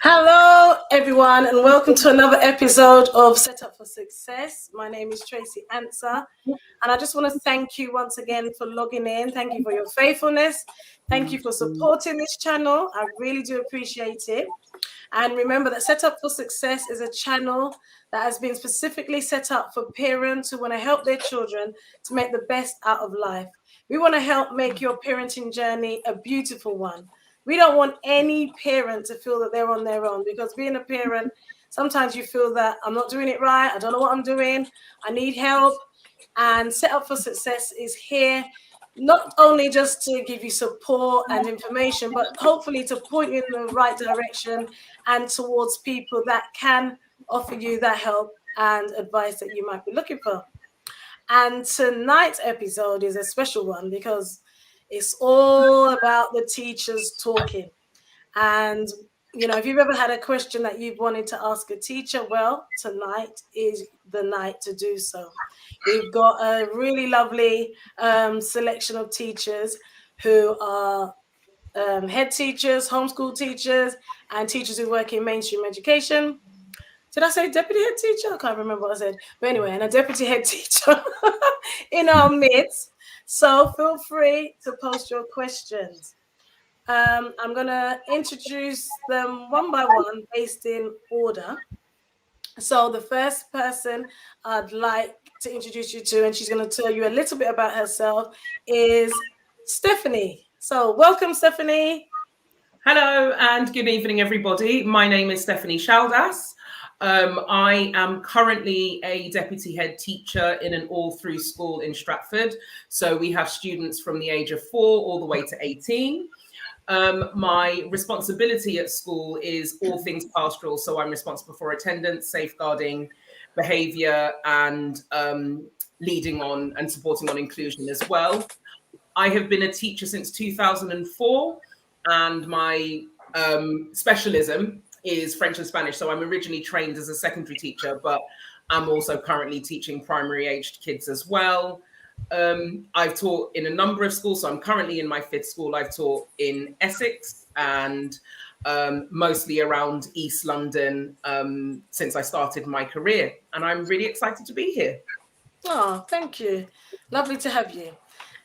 Hello, everyone, and welcome to another episode of Set Up for Success. My name is Tracy Answer, and I just want to thank you once again for logging in. Thank you for your faithfulness. Thank you for supporting this channel. I really do appreciate it. And remember that Set Up for Success is a channel that has been specifically set up for parents who want to help their children to make the best out of life. We want to help make your parenting journey a beautiful one. We don't want any parent to feel that they're on their own, because being a parent, sometimes you feel that I'm not doing it right. I don't know what I'm doing. I need help. And Set Up for Success is here not only just to give you support and information, but hopefully to point you in the right direction and towards people that can offer you that help and advice that you might be looking for. And tonight's episode is a special one because it's all about the teachers talking. And, if you've ever had a question that you've wanted to ask a teacher, well, tonight is the night to do so. We've got a really lovely selection of teachers who are head teachers, homeschool teachers, and teachers who work in mainstream education. Did I say deputy head teacher? I can't remember what I said. But anyway, and a deputy head teacher in our midst. So feel free to post your questions. I'm going to introduce them one by one based in order. So the first person I'd like to introduce you to, and she's going to tell you a little bit about herself, is Stephanie. So welcome, Stephanie. Hello and good evening, everybody. My name is Stephanie Chaldas. I am currently a deputy head teacher in an all-through school in Stratford. So we have students from the age of 4 all the way to 18. My responsibility at school is all things pastoral. So I'm responsible for attendance, safeguarding, behaviour, and leading on and supporting on inclusion as well. I have been a teacher since 2004, and my specialism is French and Spanish. So I'm originally trained as a secondary teacher, but I'm also currently teaching primary aged kids as well. I've taught in a number of schools. So I'm currently in my 5th school. I've taught in Essex and mostly around East London since I started my career. And I'm really excited to be here. Oh, thank you. Lovely to have you.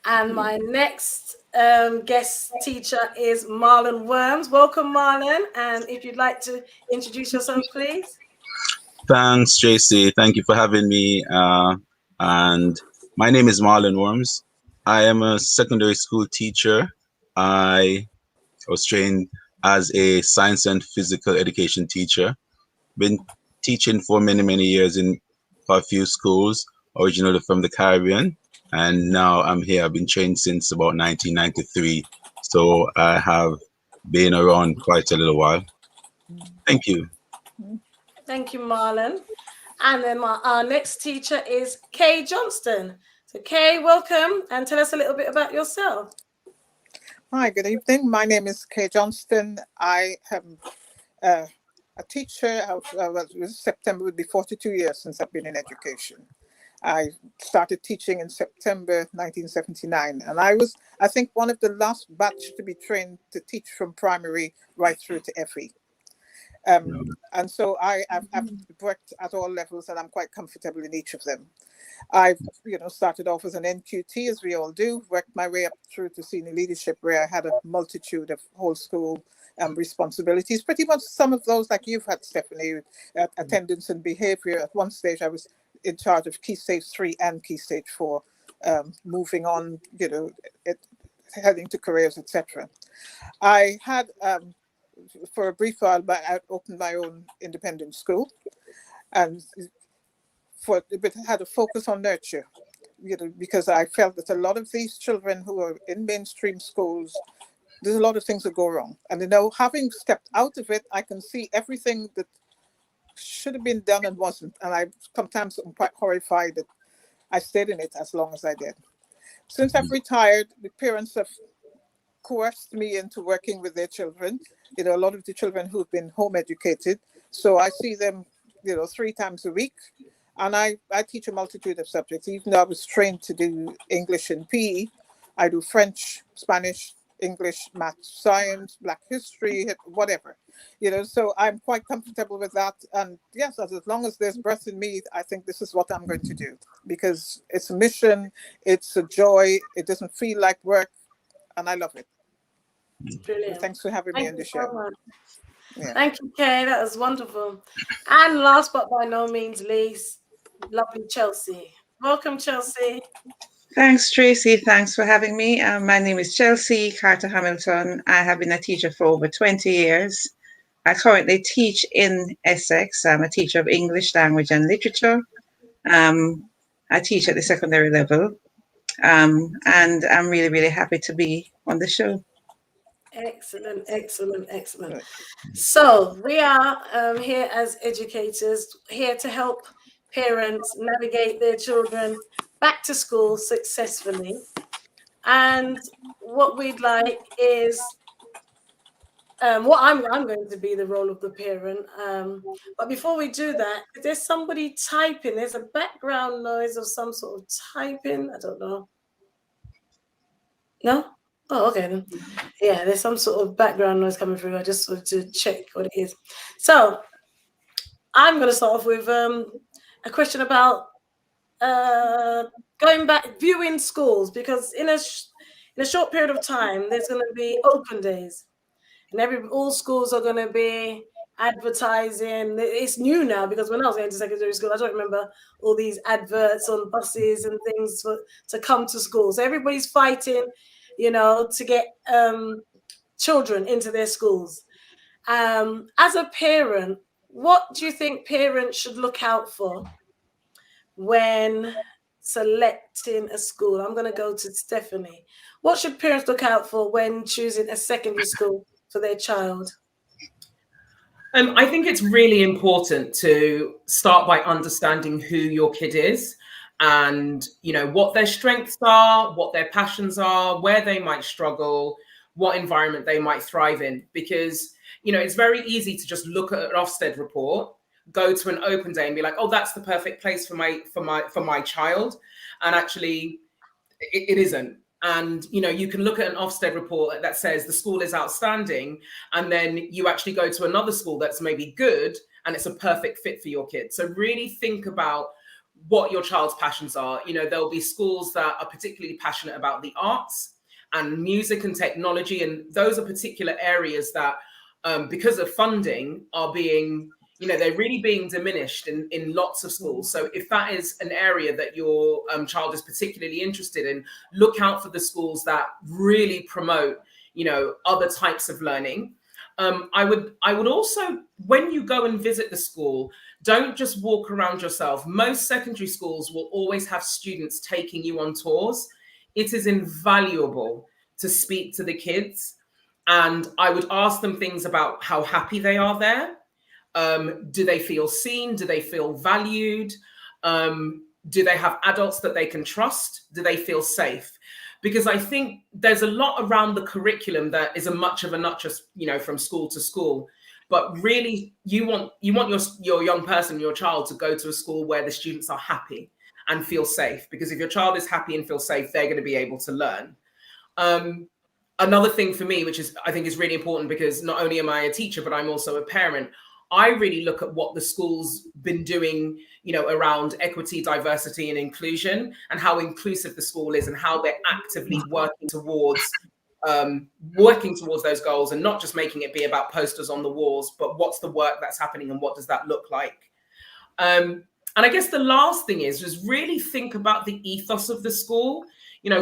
And my next guest teacher is Marlon Worms. Welcome, Marlon. And if you'd like to introduce yourself, please. Thanks, Tracy. Thank you for having me. And my name is Marlon Worms. I am a secondary school teacher. I was trained as a science and physical education teacher. Been teaching for many, many years in a few schools, originally from the Caribbean. And now I'm here. I've been trained since about 1993. So I have been around quite a little while. Thank you. Thank you, Marlon. And then our next teacher is Kay Johnston. So Kay, welcome, and tell us a little bit about yourself. Hi, good evening. My name is Kay Johnston. I am a teacher. September would be 42 years since I've been in education. I started teaching in September 1979, and I was, I think, one of the last batch to be trained to teach from primary right through to FE. And so I've worked at all levels, and I'm quite comfortable in each of them. I've started off as an NQT, as we all do, worked my way up through to senior leadership, where I had a multitude of whole school responsibilities, pretty much some of those like you've had, Stephanie, attendance and behavior. At one stage I was in charge of Key Stage 3 and Key Stage 4, moving on, heading to careers, etc. I had, for a brief while, I opened my own independent school, and it had a focus on nurture, because I felt that a lot of these children who are in mainstream schools, there's a lot of things that go wrong. And having stepped out of it, I can see everything that should have been done and wasn't. And I sometimes am quite horrified that I stayed in it as long as I did. Since I've retired, the parents have coerced me into working with their children. A lot of the children who've been home educated. So I see them, 3 times a week. And I teach a multitude of subjects. Even though I was trained to do English and PE, I do French, Spanish, English, math, science, Black history, whatever. So I'm quite comfortable with that. And yes, as long as there's breath in me, I think this is what I'm going to do, because it's a mission, it's a joy, it doesn't feel like work, and I love it. Brilliant. Thanks for having me on the show. Yeah. Thank you, Kay. That was wonderful. And last but by no means least, lovely Chelsea. Welcome, Chelsea. Thanks, Tracy. Thanks for having me. My name is Chelsea Carter Hamilton. I have been a teacher for over 20 years. I currently teach in Essex. I'm a teacher of English language and literature. I teach at the secondary level. And I'm really, really happy to be on the show. Excellent, excellent, excellent. So we are here as educators, here to help parents navigate their children back to school successfully. And what we'd like is, I'm going to be the role of the parent. But before we do that, if there's somebody typing, there's a background noise of some sort of typing. I don't know. No? Oh, okay then. Yeah, there's some sort of background noise coming through. I just wanted to check what it is. So I'm going to start off with a question about going back, viewing schools, because in a short period of time, there's going to be open days, and all schools are going to be advertising. It's new now, because when I was going to secondary school, I don't remember all these adverts on buses and things to come to school. So everybody's fighting, to get children into their schools. As a parent, what do you think parents should look out for when selecting a school? I'm going to go to Stephanie. What should parents look out for when choosing a secondary school for their child? I think it's really important to start by understanding who your kid is, and what their strengths are, what their passions are, where they might struggle, what environment they might thrive in. Because it's very easy to just look at an Ofsted report, go to an open day and be like, oh, that's the perfect place for my child, and actually it isn't. And you can look at an Ofsted report that says the school is outstanding, and then you actually go to another school that's maybe good and it's a perfect fit for your kid. So really think about what your child's passions are. There'll be schools that are particularly passionate about the arts and music and technology, and those are particular areas that because of funding are being they're really being diminished in lots of schools. So if that is an area that your child is particularly interested in, look out for the schools that really promote, other types of learning. I would also, when you go and visit the school, don't just walk around yourself. Most secondary schools will always have students taking you on tours. It is invaluable to speak to the kids. And I would ask them things about how happy they are there. Do they feel seen? Do they feel valued? Do they have adults that they can trust? Do they feel safe? Because I think there's a lot around the curriculum that is not just, from school to school, but really you want your young person, your child, to go to a school where the students are happy and feel safe. Because if your child is happy and feels safe, they're going to be able to learn. Another thing for me, which I think is really important, because not only am I a teacher, but I'm also a parent, I really look at what the school's been doing, around equity, diversity, and inclusion, and how inclusive the school is, and how they're actively working towards those goals, and not just making it be about posters on the walls, but what's the work that's happening and what does that look like. And I guess the last thing is really think about the ethos of the school.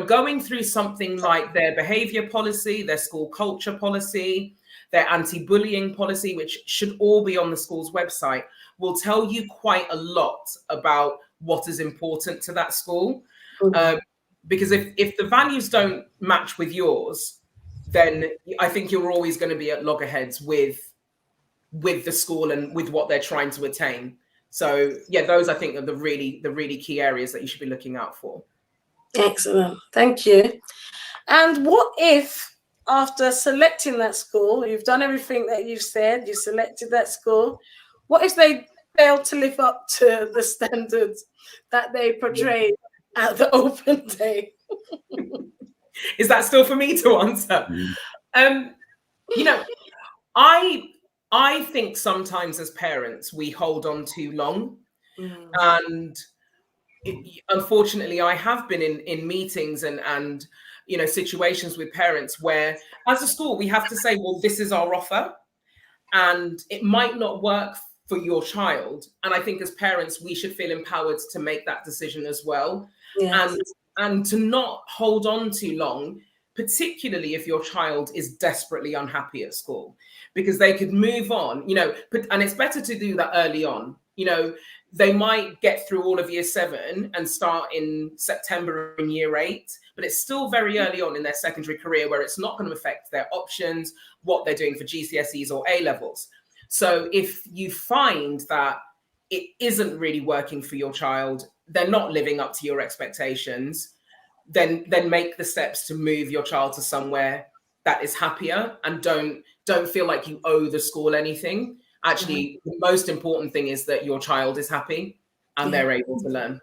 Going through something like their behavior policy, their school culture policy, their anti-bullying policy, which should all be on the school's website, will tell you quite a lot about what is important to that school. Because if the values don't match with yours, then I think you're always going to be at loggerheads with the school and with what they're trying to attain. So yeah, those I think are the really key areas that you should be looking out for. Excellent, thank you. And what if, after selecting that school, you've done everything that you've said, you selected that school, what if they fail to live up to the standards that they portray at the open day? Is that still for me to answer? You know, I think sometimes as parents we hold on too long, and unfortunately, I have been in meetings and you know, situations with parents where, as a school, we have to say, well, this is our offer, and it might not work for your child. And I think as parents, we should feel empowered to make that decision as well. Yes. And to not hold on too long, particularly if your child is desperately unhappy at school, because they could move on, you know, and it's better to do that early on. You know, they might get through all of year 7 and start in September in year 8, but it's still very early on in their secondary career where it's not going to affect their options, what they're doing for GCSEs or A levels. So if you find that it isn't really working for your child, they're not living up to your expectations, then make the steps to move your child to somewhere that is happier, and don't feel like you owe the school anything. Actually, the most important thing is that your child is happy and they're able to learn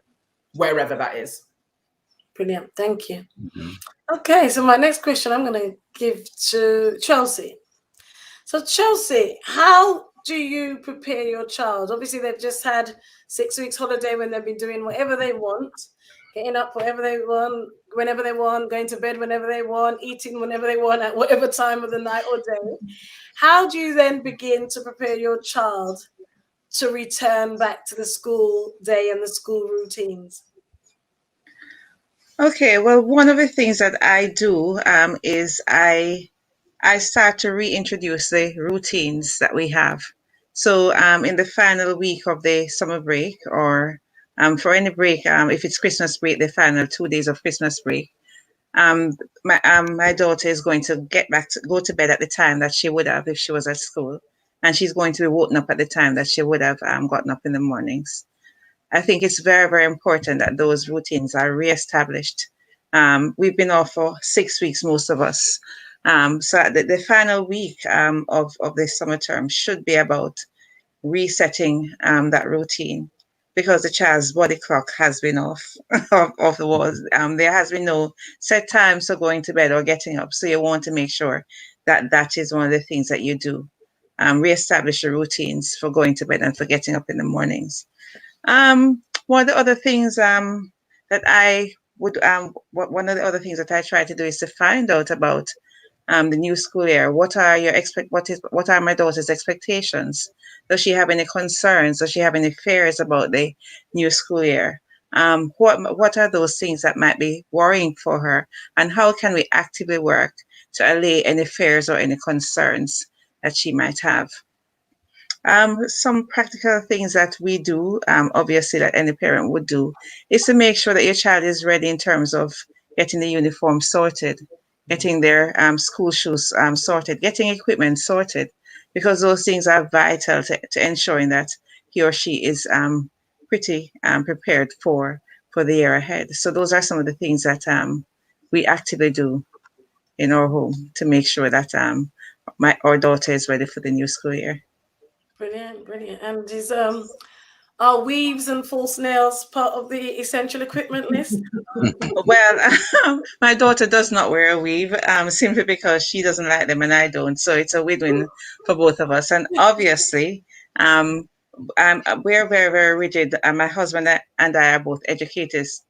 wherever that is. Brilliant. Thank you. Okay, so my next question I'm going to give to Chelsea. So Chelsea, how do you prepare your child? Obviously, they've just had 6 weeks holiday when they've been doing whatever they want, getting up whatever they want, whenever they want, going to bed whenever they want, eating whenever they want, at whatever time of the night or day. How do you then begin to prepare your child to return back to the school day and the school routines? Okay, well, one of the things that I do is I start to reintroduce the routines that we have. So in the final week of the summer break, or for any break, if it's Christmas break, the final 2 days of Christmas break, my daughter is going to go to bed at the time that she would have if she was at school, and she's going to be woken up at the time that she would have gotten up in the mornings. I think it's very, very important that those routines are reestablished. We've been off for 6 weeks, most of us. So the final week of the summer term should be about resetting that routine, because the child's body clock has been off of the walls. There has been no set times for going to bed or getting up. So you want to make sure that that is one of the things that you do. Reestablish the routines for going to bed and for getting up in the mornings. One of the other things that I would, one of the other things that I try to do is to find out about the new school year. What are my daughter's expectations? Does she have any concerns? Does she have any fears about the new school year? What are those things that might be worrying for her? And how can we actively work to allay any fears or any concerns that she might have? Some practical things that we do, obviously that any parent would do, is to make sure that your child is ready in terms of getting the uniform sorted, getting their school shoes sorted, getting equipment sorted, because those things are vital to ensuring that he or she is pretty prepared for the year ahead. So those are some of the things that we actively do in our home to make sure that our daughter is ready for the new school year. Brilliant, brilliant. And is are weaves and false nails part of the essential equipment list? Well, my daughter does not wear a weave, simply because she doesn't like them and I don't. So it's a win-win for both of us. And obviously, we're very, very rigid. My husband and I are both educators.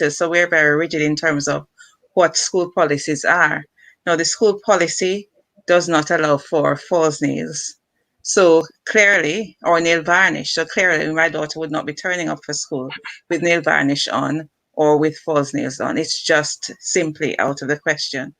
So we're very rigid in terms of what school policies are. Now, the school policy does not allow for false nails. So clearly, or nail varnish. So clearly, my daughter would not be turning up for school with nail varnish on or with false nails on. It's just simply out of the question.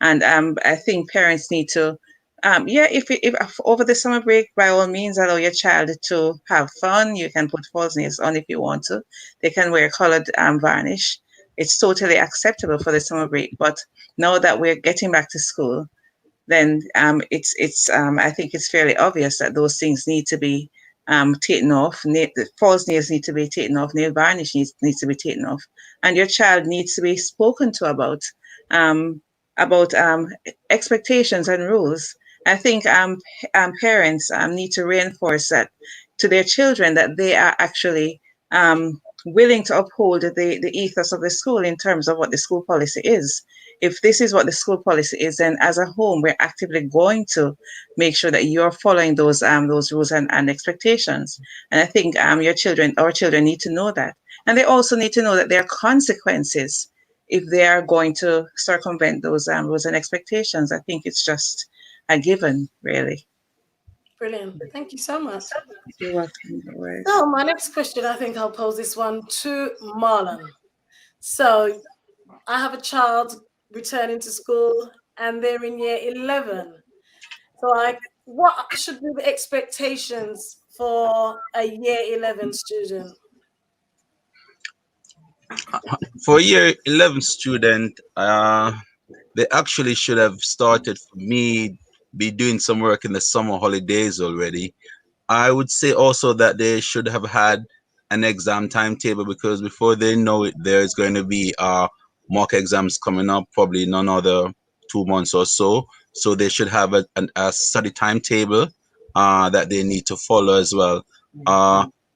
And I think parents need to, if over the summer break, by all means, allow your child to have fun. You can put false nails on if you want to. They can wear colored varnish. It's totally acceptable for the summer break. But now that we're getting back to school, then I think it's fairly obvious that those things need to be taken off. False nails need to be taken off. Nail varnish needs to be taken off, and your child needs to be spoken to about expectations and rules. I think parents need to reinforce that to their children, that they are actually willing to uphold the ethos of the school in terms of what the school policy is. if this is what the school policy is, then as a home, we're actively going to make sure that you're following those rules and expectations. And I think our children need to know that. And they also need to know that there are consequences if they are going to circumvent those rules and expectations. I think it's just a given, really. Brilliant. Thank you so much. You're welcome. No worries. So my next question, I think I'll pose this one to Marlon. So I have a child returning to school and they're in year 11. So what should be the expectations for a year 11 student? For a year 11 student, they actually should have started, for me, be doing some work in the summer holidays already. I would say also that they should have had an exam timetable, because before they know it, there's going to be mock exams coming up, probably in another 2 months or so. So they should have a study timetable that they need to follow as well.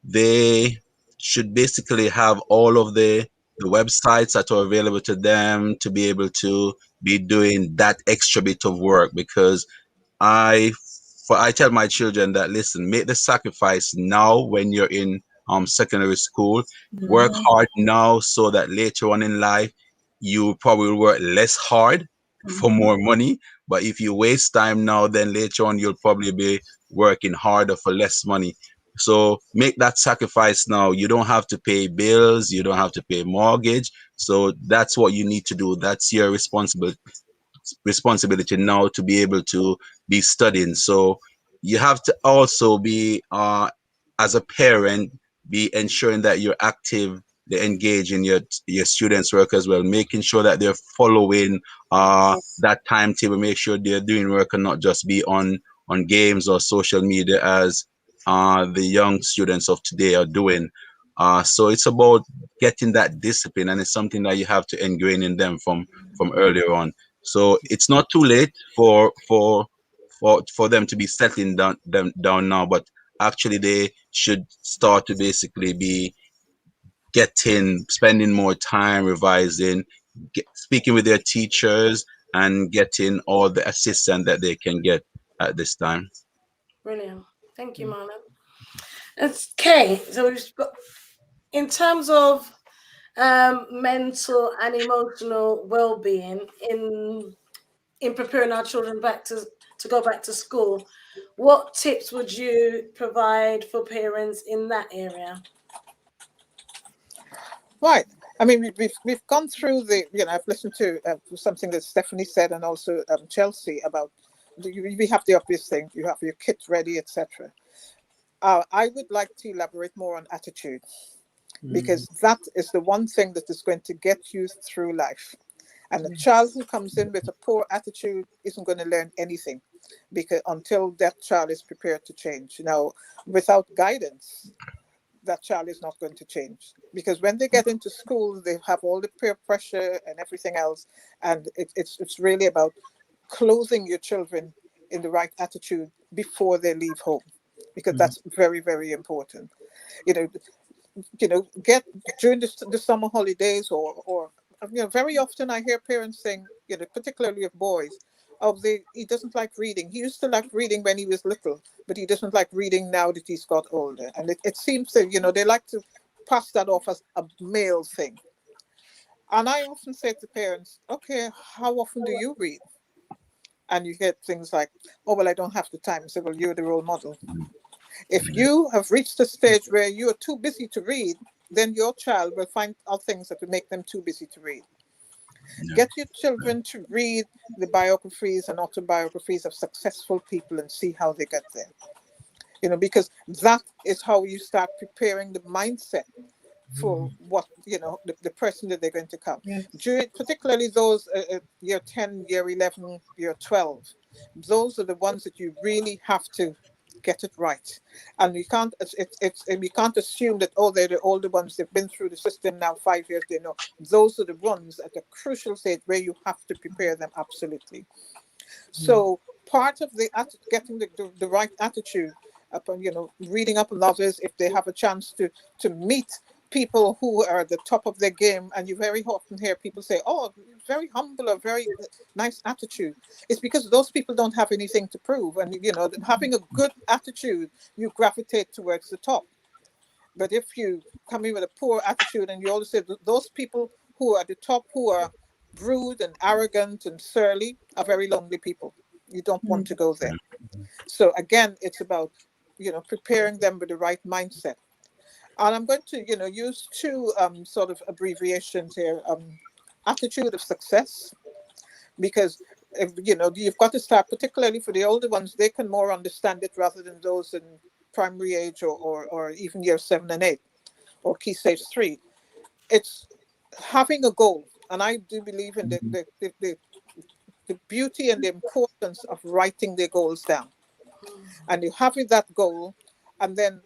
They should basically have all of the websites that are available to them to be able to be doing that extra bit of work, because I tell my children that, listen, make the sacrifice now when you're in secondary school. Work hard now so that later on in life you probably will work less hard for more money. But if you waste time now, then later on you'll probably be working harder for less money. So make that sacrifice now. You don't have to pay bills, you don't have to pay mortgage. So that's what you need to do. That's your responsibility now, to be able to be studying. So you have to also be, as a parent, be ensuring that you're active, they engage in your students' work as well, making sure that they're following that timetable, make sure they're doing work and not just be on games or social media as the young students of today are doing. So it's about getting that discipline, and it's something that you have to ingrain in them from earlier on. So it's not too late for them to be settling down now, but actually they should start to basically be spending more time revising, speaking with their teachers, and getting all the assistance that they can get at this time. Brilliant. Thank you, Marlon. Okay, so we've got, in terms of mental and emotional well-being in preparing our children to go back to school, what tips would you provide for parents in that area? Right. I mean, we've gone through I've listened to something that Stephanie said, and also Chelsea, about we have the obvious thing. You have your kit ready, etc. I would like to elaborate more on attitude, because that is the one thing that is going to get you through life. And a child who comes in with a poor attitude isn't going to learn anything, because until that child is prepared to change. Now, without guidance, that child is not going to change, because when they get into school, they have all the peer pressure and everything else. And it's really about clothing your children in the right attitude before they leave home, because that's very, very important. Get during the summer holidays, or very often I hear parents saying, particularly of boys, he doesn't like reading. He used to like reading when he was little, but he doesn't like reading now that he's got older. And it seems that, they like to pass that off as a male thing. And I often say to parents, okay, how often do you read? And you get things like, oh, well, I don't have the time. I say, well, you're the role model. If you have reached a stage where you are too busy to read, then your child will find out things that will make them too busy to read. Yeah. Get your children to read the biographies and autobiographies of successful people and see how they get there. Because that is how you start preparing the mindset for what, the person that they're going to come. Yes. Particularly those year 10, year 11, year 12. Those are the ones that you really have to get it right. And you can't assume that, they're the older ones, they've been through the system now 5 years, they know. Those are the ones at a crucial stage where you have to prepare them absolutely. So part of getting the right attitude upon, reading up on others, if they have a chance to meet people who are at the top of their game, and you very often hear people say, oh, very humble or very nice attitude. It's because those people don't have anything to prove. And, having a good attitude, you gravitate towards the top. But if you come in with a poor attitude, and you always say those people who are at the top, who are rude and arrogant and surly, are very lonely people. You don't want to go there. So again, it's about, preparing them with the right mindset. And I'm going to, use two sort of abbreviations here. Attitude of success, because if, you've got to start, particularly for the older ones, they can more understand it rather than those in primary age or even year 7 and 8 or key stage 3. It's having a goal. And I do believe in the beauty and the importance of writing their goals down. And you having that goal, and then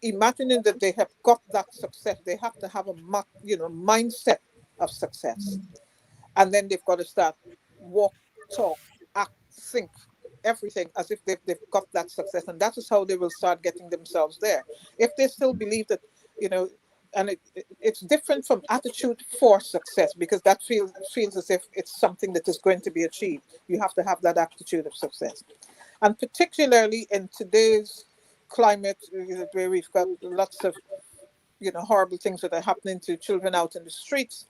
imagining that they have got that success. They have to have a mindset of success, and then they've got to start walk, talk, act, think, everything as if they've got that success, and that is how they will start getting themselves there. If they still believe that, and it's different from attitude for success, because that feels as if it's something that is going to be achieved. You have to have that attitude of success. And particularly in today's climate, where we've got lots of, horrible things that are happening to children out in the streets,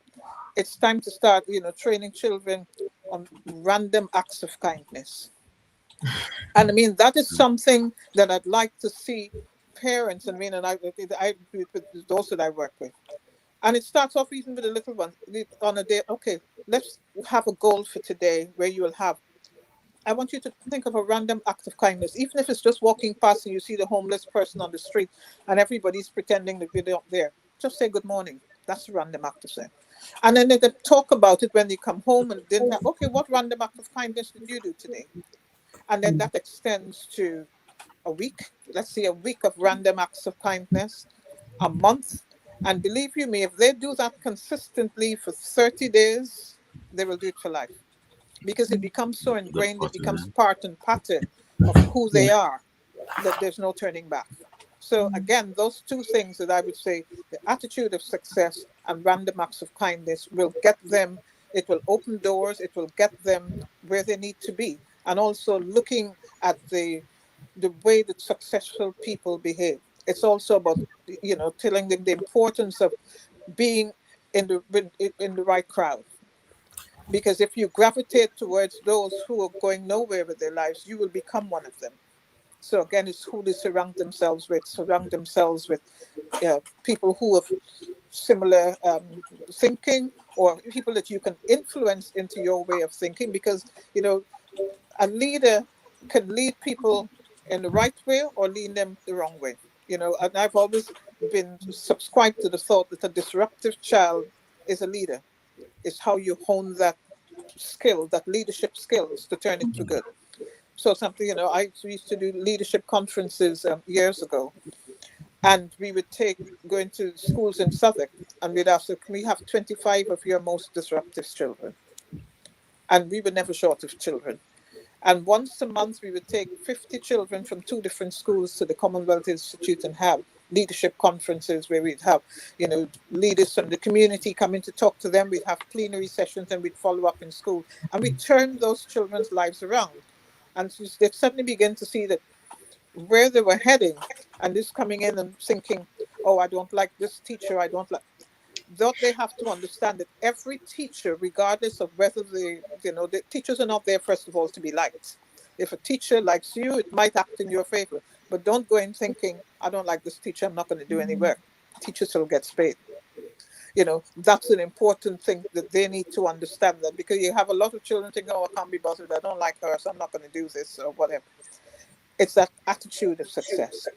it's time to start, training children on random acts of kindness. And I mean, that is something that I'd like to see parents, and I with those that I work with. And it starts off even with the little ones on a day. Okay, let's have a goal for today where you will have, I want you to think of a random act of kindness, even if it's just walking past and you see the homeless person on the street and everybody's pretending to be up there. Just say good morning. That's a random act of saying. And then they talk about it when they come home, and then okay, what random act of kindness did you do today? And then that extends to a week. Let's say a week of random acts of kindness, a month. And believe you me, if they do that consistently for 30 days, they will do it for life. Because it becomes so ingrained, it becomes part and pattern of who they are, that there's no turning back. So again, those two things that I would say, the attitude of success and random acts of kindness, will get them, it will open doors, it will get them where they need to be. And also looking at the way that successful people behave. It's also about, telling them the importance of being in the right crowd. Because if you gravitate towards those who are going nowhere with their lives, you will become one of them. So again, it's who they surround themselves with. Surround themselves with people who have similar thinking, or people that you can influence into your way of thinking. Because, a leader can lead people in the right way or lead them the wrong way. And I've always been subscribed to the thought that a disruptive child is a leader. It's how you hone that skill, that leadership skills, to turn it to good. So something, I used to do leadership conferences years ago, and we would go into schools in Southwark, and we'd ask, can we have 25 of your most disruptive children? And we were never short of children. And once a month, we would take 50 children from 2 different schools to the Commonwealth Institute and have leadership conferences where we'd have, leaders from the community coming to talk to them. We'd have plenary sessions, and we'd follow up in school. And we'd turn those children's lives around. And they'd suddenly begin to see that where they were heading, and this coming in and thinking, oh, I don't like this teacher, I don't like... Don't they have to understand that every teacher, regardless of whether the teachers are not there, first of all, to be liked. If a teacher likes you, it might act in your favor. But don't go in thinking, I don't like this teacher, I'm not going to do any work. Teachers will get paid. That's an important thing that they need to understand, that because you have a lot of children thinking, oh, I can't be bothered, I don't like her, so I'm not going to do this or whatever. It's that attitude of success.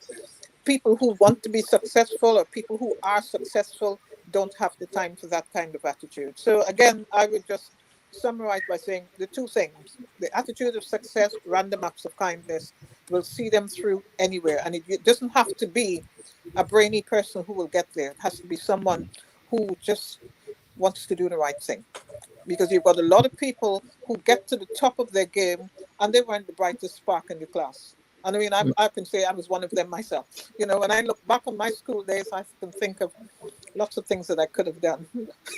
People who want to be successful, or people who are successful, don't have the time for that kind of attitude. So again, I would just summarize by saying the two things: the attitude of success, random acts of kindness, will see them through anywhere. And it doesn't have to be a brainy person who will get there. It has to be someone who just wants to do the right thing. Because you've got a lot of people who get to the top of their game and they weren't the brightest spark in the class. They weren't the brightest spark in the class. But they have that attitude of success. They have that attitude of success. And And I mean, I can say I was one of them myself. You know, when I look back on my school days, I can think of lots of things that I could have done,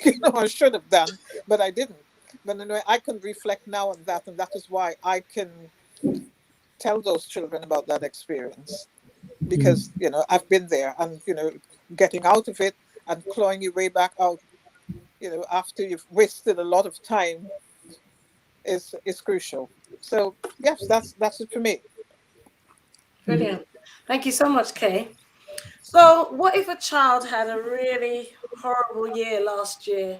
you know, I should have done, but I didn't. But anyway, I can reflect now on that, and that is why I can tell those children about that experience, because, you know, I've been there, and, you know, getting out of it and clawing your way back out, you know, after you've wasted a lot of time is crucial. So yes, that's it for me. Brilliant. Thank you so much, Kay. So what if a child had a really horrible year last year?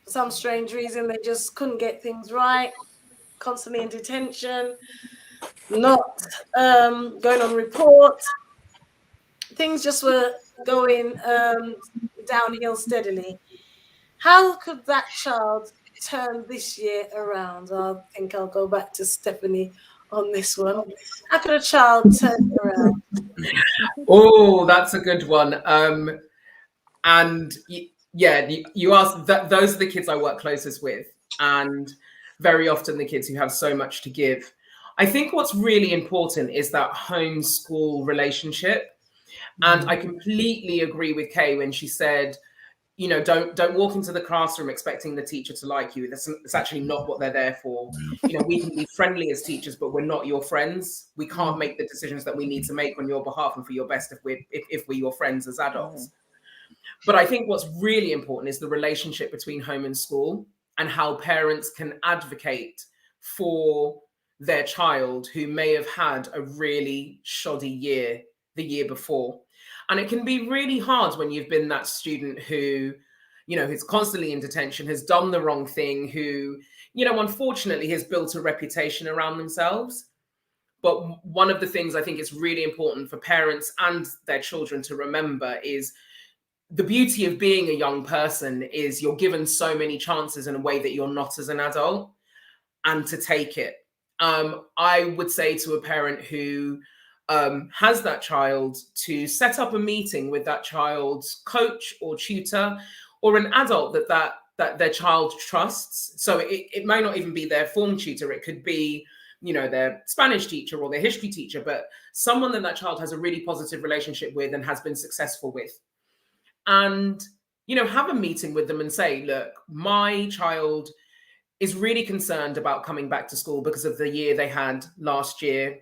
For some strange reason, they just couldn't get things right, constantly in detention, not going on report. Things just were going downhill steadily. How could that child turn this year around? I think I'll go back to Stephanie on this one. How could a child turn it around? Oh, that's a good one. And yeah, you asked that, those are the kids I work closest with, and very often the kids who have so much to give. I think what's really important is that home-school relationship. And I completely agree with Kay when she said, you know, don't walk into the classroom expecting the teacher to like you. That's actually not what they're there for. You know, we can be friendly as teachers, but we're not your friends. We can't make the decisions that we need to make on your behalf and for your best if we're your friends as adults. But I think what's really important is the relationship between home and school, and how parents can advocate for their child who may have had a really shoddy year the year before. And it can be really hard when you've been that student who, you know, who's constantly in detention, has done the wrong thing, who, you know, unfortunately has built a reputation around themselves. But one of the things I think is really important for parents and their children to remember is the beauty of being a young person is you're given so many chances in a way that you're not as an adult, and to take it. I would say to a parent who has that child to set up a meeting with that child's coach or tutor or an adult that their child trusts. So it may not even be their form tutor. It could be, you know, their Spanish teacher or their history teacher, but someone that child has a really positive relationship with and has been successful with. And, you know, have a meeting with them and say, look, my child is really concerned about coming back to school because of the year they had last year.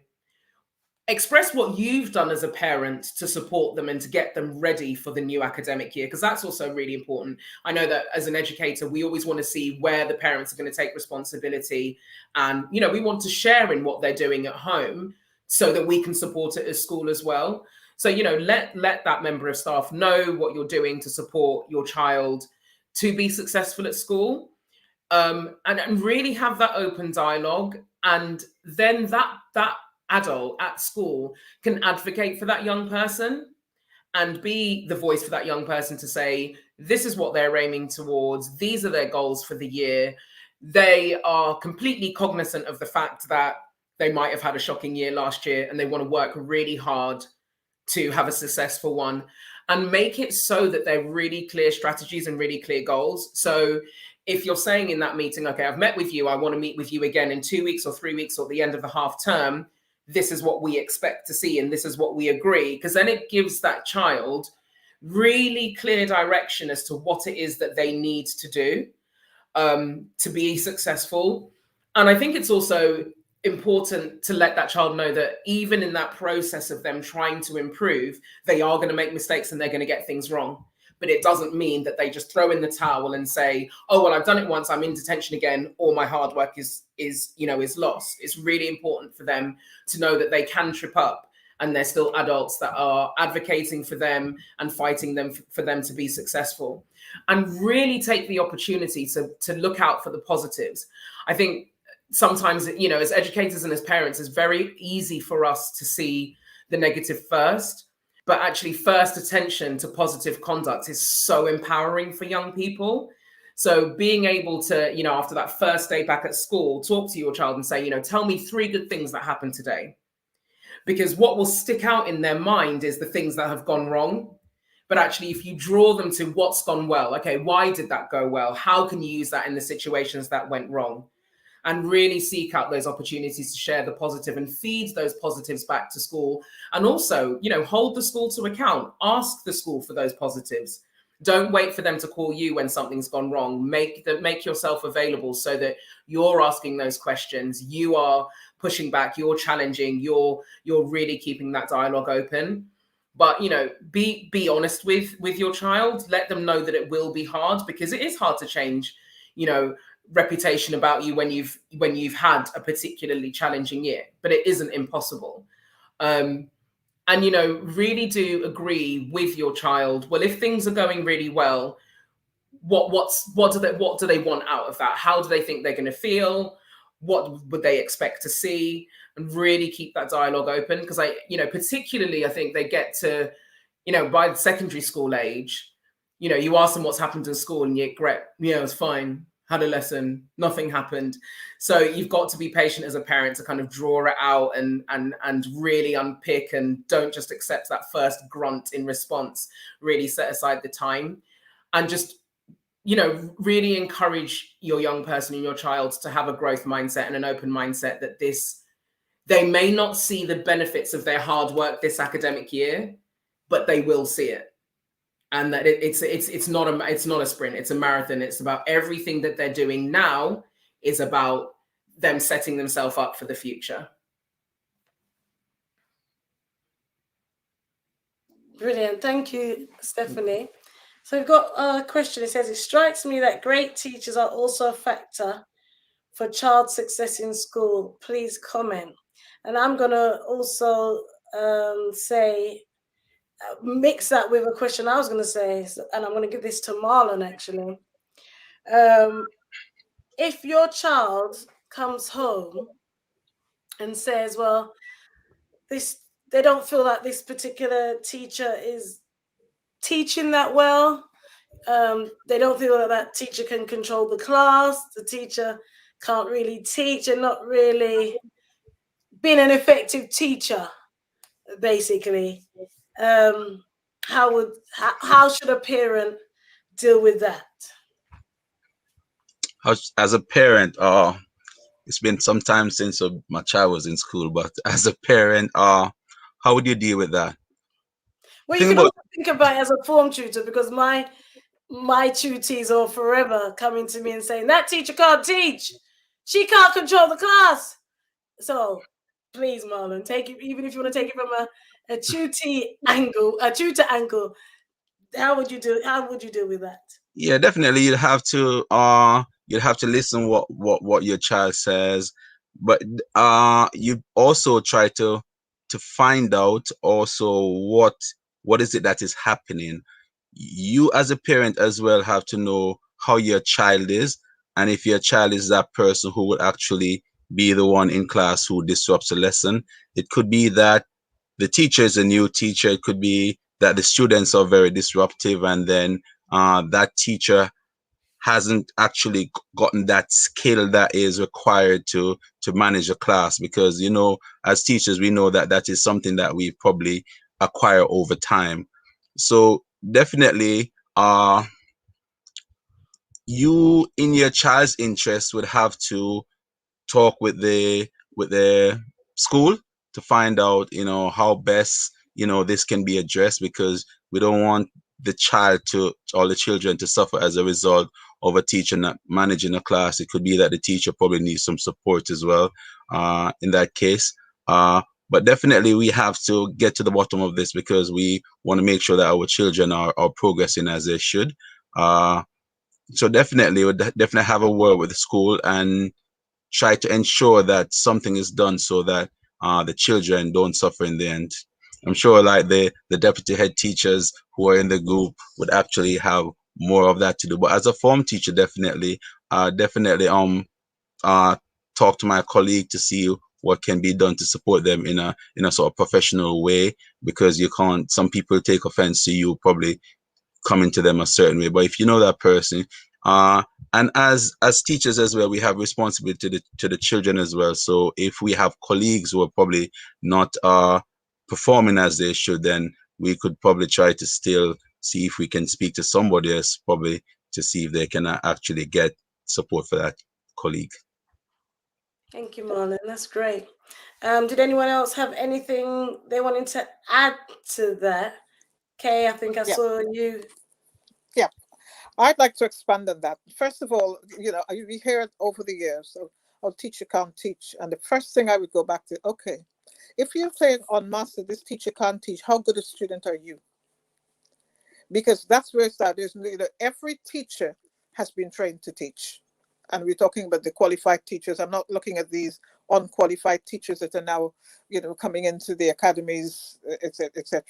Express what you've done as a parent to support them and to get them ready for the new academic year, because that's also really important. I know that as an educator, we always want to see where the parents are going to take responsibility. And, you know, we want to share in what they're doing at home so that we can support it at school as well. So, you know, let that member of staff know what you're doing to support your child to be successful at school, and really have that open dialogue. And then that adult at school can advocate for that young person and be the voice for that young person to say, this is what they're aiming towards. These are their goals for the year. They are completely cognizant of the fact that they might have had a shocking year last year and they want to work really hard to have a successful one, and make it so that they're really clear strategies and really clear goals. So if you're saying in that meeting, okay, I've met with you, I want to meet with you again in 2 weeks or 3 weeks or at the end of the half term, this is what we expect to see and this is what we agree, because then it gives that child really clear direction as to what it is that they need to do to be successful. And I think it's also important to let that child know that even in that process of them trying to improve, they are going to make mistakes and they're going to get things wrong. But it doesn't mean that they just throw in the towel and say, oh, well, I've done it once, I'm in detention again, all my hard work is lost. It's really important for them to know that they can trip up and they're still adults that are advocating for them and fighting them for them to be successful. And really take the opportunity to look out for the positives. I think sometimes, you know, as educators and as parents, it's very easy for us to see the negative first. But actually, first attention to positive conduct is so empowering for young people. So being able to, you know, after that first day back at school, talk to your child and say, you know, tell me 3 good things that happened today. Because what will stick out in their mind is the things that have gone wrong. But actually, if you draw them to what's gone well, okay, why did that go well? How can you use that in the situations that went wrong? and really seek out those opportunities to share the positive and feed those positives back to school. And also, you know, hold the school to account, ask the school for those positives. Don't wait for them to call you when something's gone wrong. Make yourself available so that you're asking those questions, you are pushing back, you're challenging, you're really keeping that dialogue open. But, you know, be honest with your child. Let them know that it will be hard, because it is hard to change, you know, reputation about you when you've had a particularly challenging year, but it isn't impossible. And, you know, really do agree with your child. Well, if things are going really well, what do they want out of that? How do they think they're going to feel? What would they expect to see? And really keep that dialogue open, because particularly I think they get to, you know, by the secondary school age, you know, you ask them what's happened to school and you great, yeah, it was fine, had a lesson, nothing happened. So you've got to be patient as a parent to kind of draw it out and really unpick, and don't just accept that first grunt in response. Really set aside the time and just, you know, really encourage your young person and your child to have a growth mindset and an open mindset that they may not see the benefits of their hard work this academic year, but they will see it. And that it's not a sprint, it's a marathon. It's about everything that they're doing now is about them setting themselves up for the future. Brilliant. Thank you, Stephanie. So we've got a question. It says, it strikes me that great teachers are also a factor for child success in school. Please comment. And I'm going to also mix that with a question I was going to say, and I'm going to give this to Marlon, actually. If your child comes home and says, well, they don't feel that this particular teacher is teaching that well, they don't feel that that teacher can control the class, the teacher can't really teach and not really being an effective teacher, basically. How should a parent deal with that? As a parent, it's been some time since my child was in school, but as a parent, how would you deal with that? Well, you can also think about it as a form tutor, because my tutees are forever coming to me and saying, that teacher can't teach. She can't control the class. So please, Marlon, take it, even if you want to take it from a tutor angle, how would you deal with that? Yeah, definitely. You'd have to listen what your child says, but you also try to find out also what is it that is happening. You as a parent as well have to know how your child is, and if your child is that person who would actually be the one in class who disrupts a lesson. It could be that the teacher is a new teacher. It could be that the students are very disruptive, and then that teacher hasn't actually gotten that skill that is required to manage a class, because, you know, as teachers, we know that is something that we probably acquire over time. So definitely you, in your child's interest, would have to talk with the school to find out, you know, how best, you know, this can be addressed, because we don't want the children to suffer as a result of a teacher not managing a class. It could be that the teacher probably needs some support as well in that case. But definitely we have to get to the bottom of this, because we want to make sure that our children are progressing as they should. So definitely have a word with the school and try to ensure that something is done so that the children don't suffer in the end. I'm sure like the deputy head teachers who are in the group would actually have more of that to do. But as a form teacher, definitely talk to my colleague to see what can be done to support them in a sort of professional way, because you can't, some people take offense to you probably coming to them a certain way. But if you know that person, and as teachers as well, we have responsibility to the children as well. So if we have colleagues who are probably not performing as they should, then we could probably try to still see if we can speak to somebody else, probably to see if they can actually get support for that colleague. Thank you, Marlon. That's great. Did anyone else have anything they wanted to add to that? Kay, I think I Yeah. saw you. Yeah. I'd like to expand on that. First of all, we hear it over the years. Oh, teacher can't teach. And the first thing I would go back to, okay, if you're saying on master, this teacher can't teach, how good a student are you? Because that's where it starts. Every teacher has been trained to teach. And we're talking about the qualified teachers. I'm not looking at these unqualified teachers that are now, coming into the academies, etc.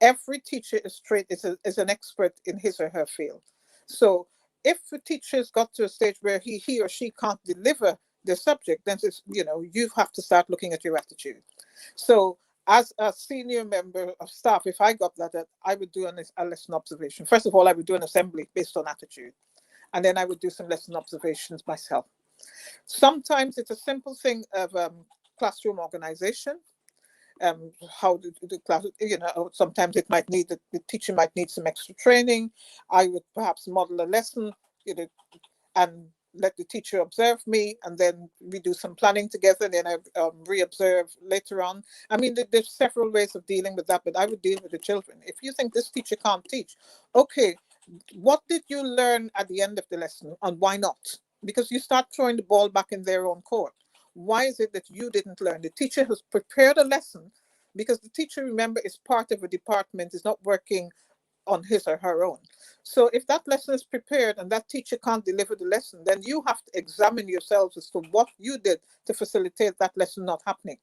Every teacher is trained, is an expert in his or her field. So if the teacher's got to a stage where he or she can't deliver the subject, then you have to start looking at your attitude. So as a senior member of staff, if I got that, I would do a lesson observation. First of all, I would do an assembly based on attitude. And then I would do some lesson observations myself. Sometimes it's a simple thing of classroom organization. How the class, sometimes it might need, the teacher might need some extra training. I would perhaps model a lesson, and let the teacher observe me, and then we do some planning together, and then I re-observe later on. I mean, there's several ways of dealing with that, but I would deal with the children. If you think this teacher can't teach, okay, what did you learn at the end of the lesson, and why not? Because you start throwing the ball back in their own court. Why is it that you didn't learn? The teacher has prepared a lesson, because the teacher, remember, is part of a department, is not working on his or her own. So if that lesson is prepared and that teacher can't deliver the lesson, then you have to examine yourselves as to what you did to facilitate that lesson not happening.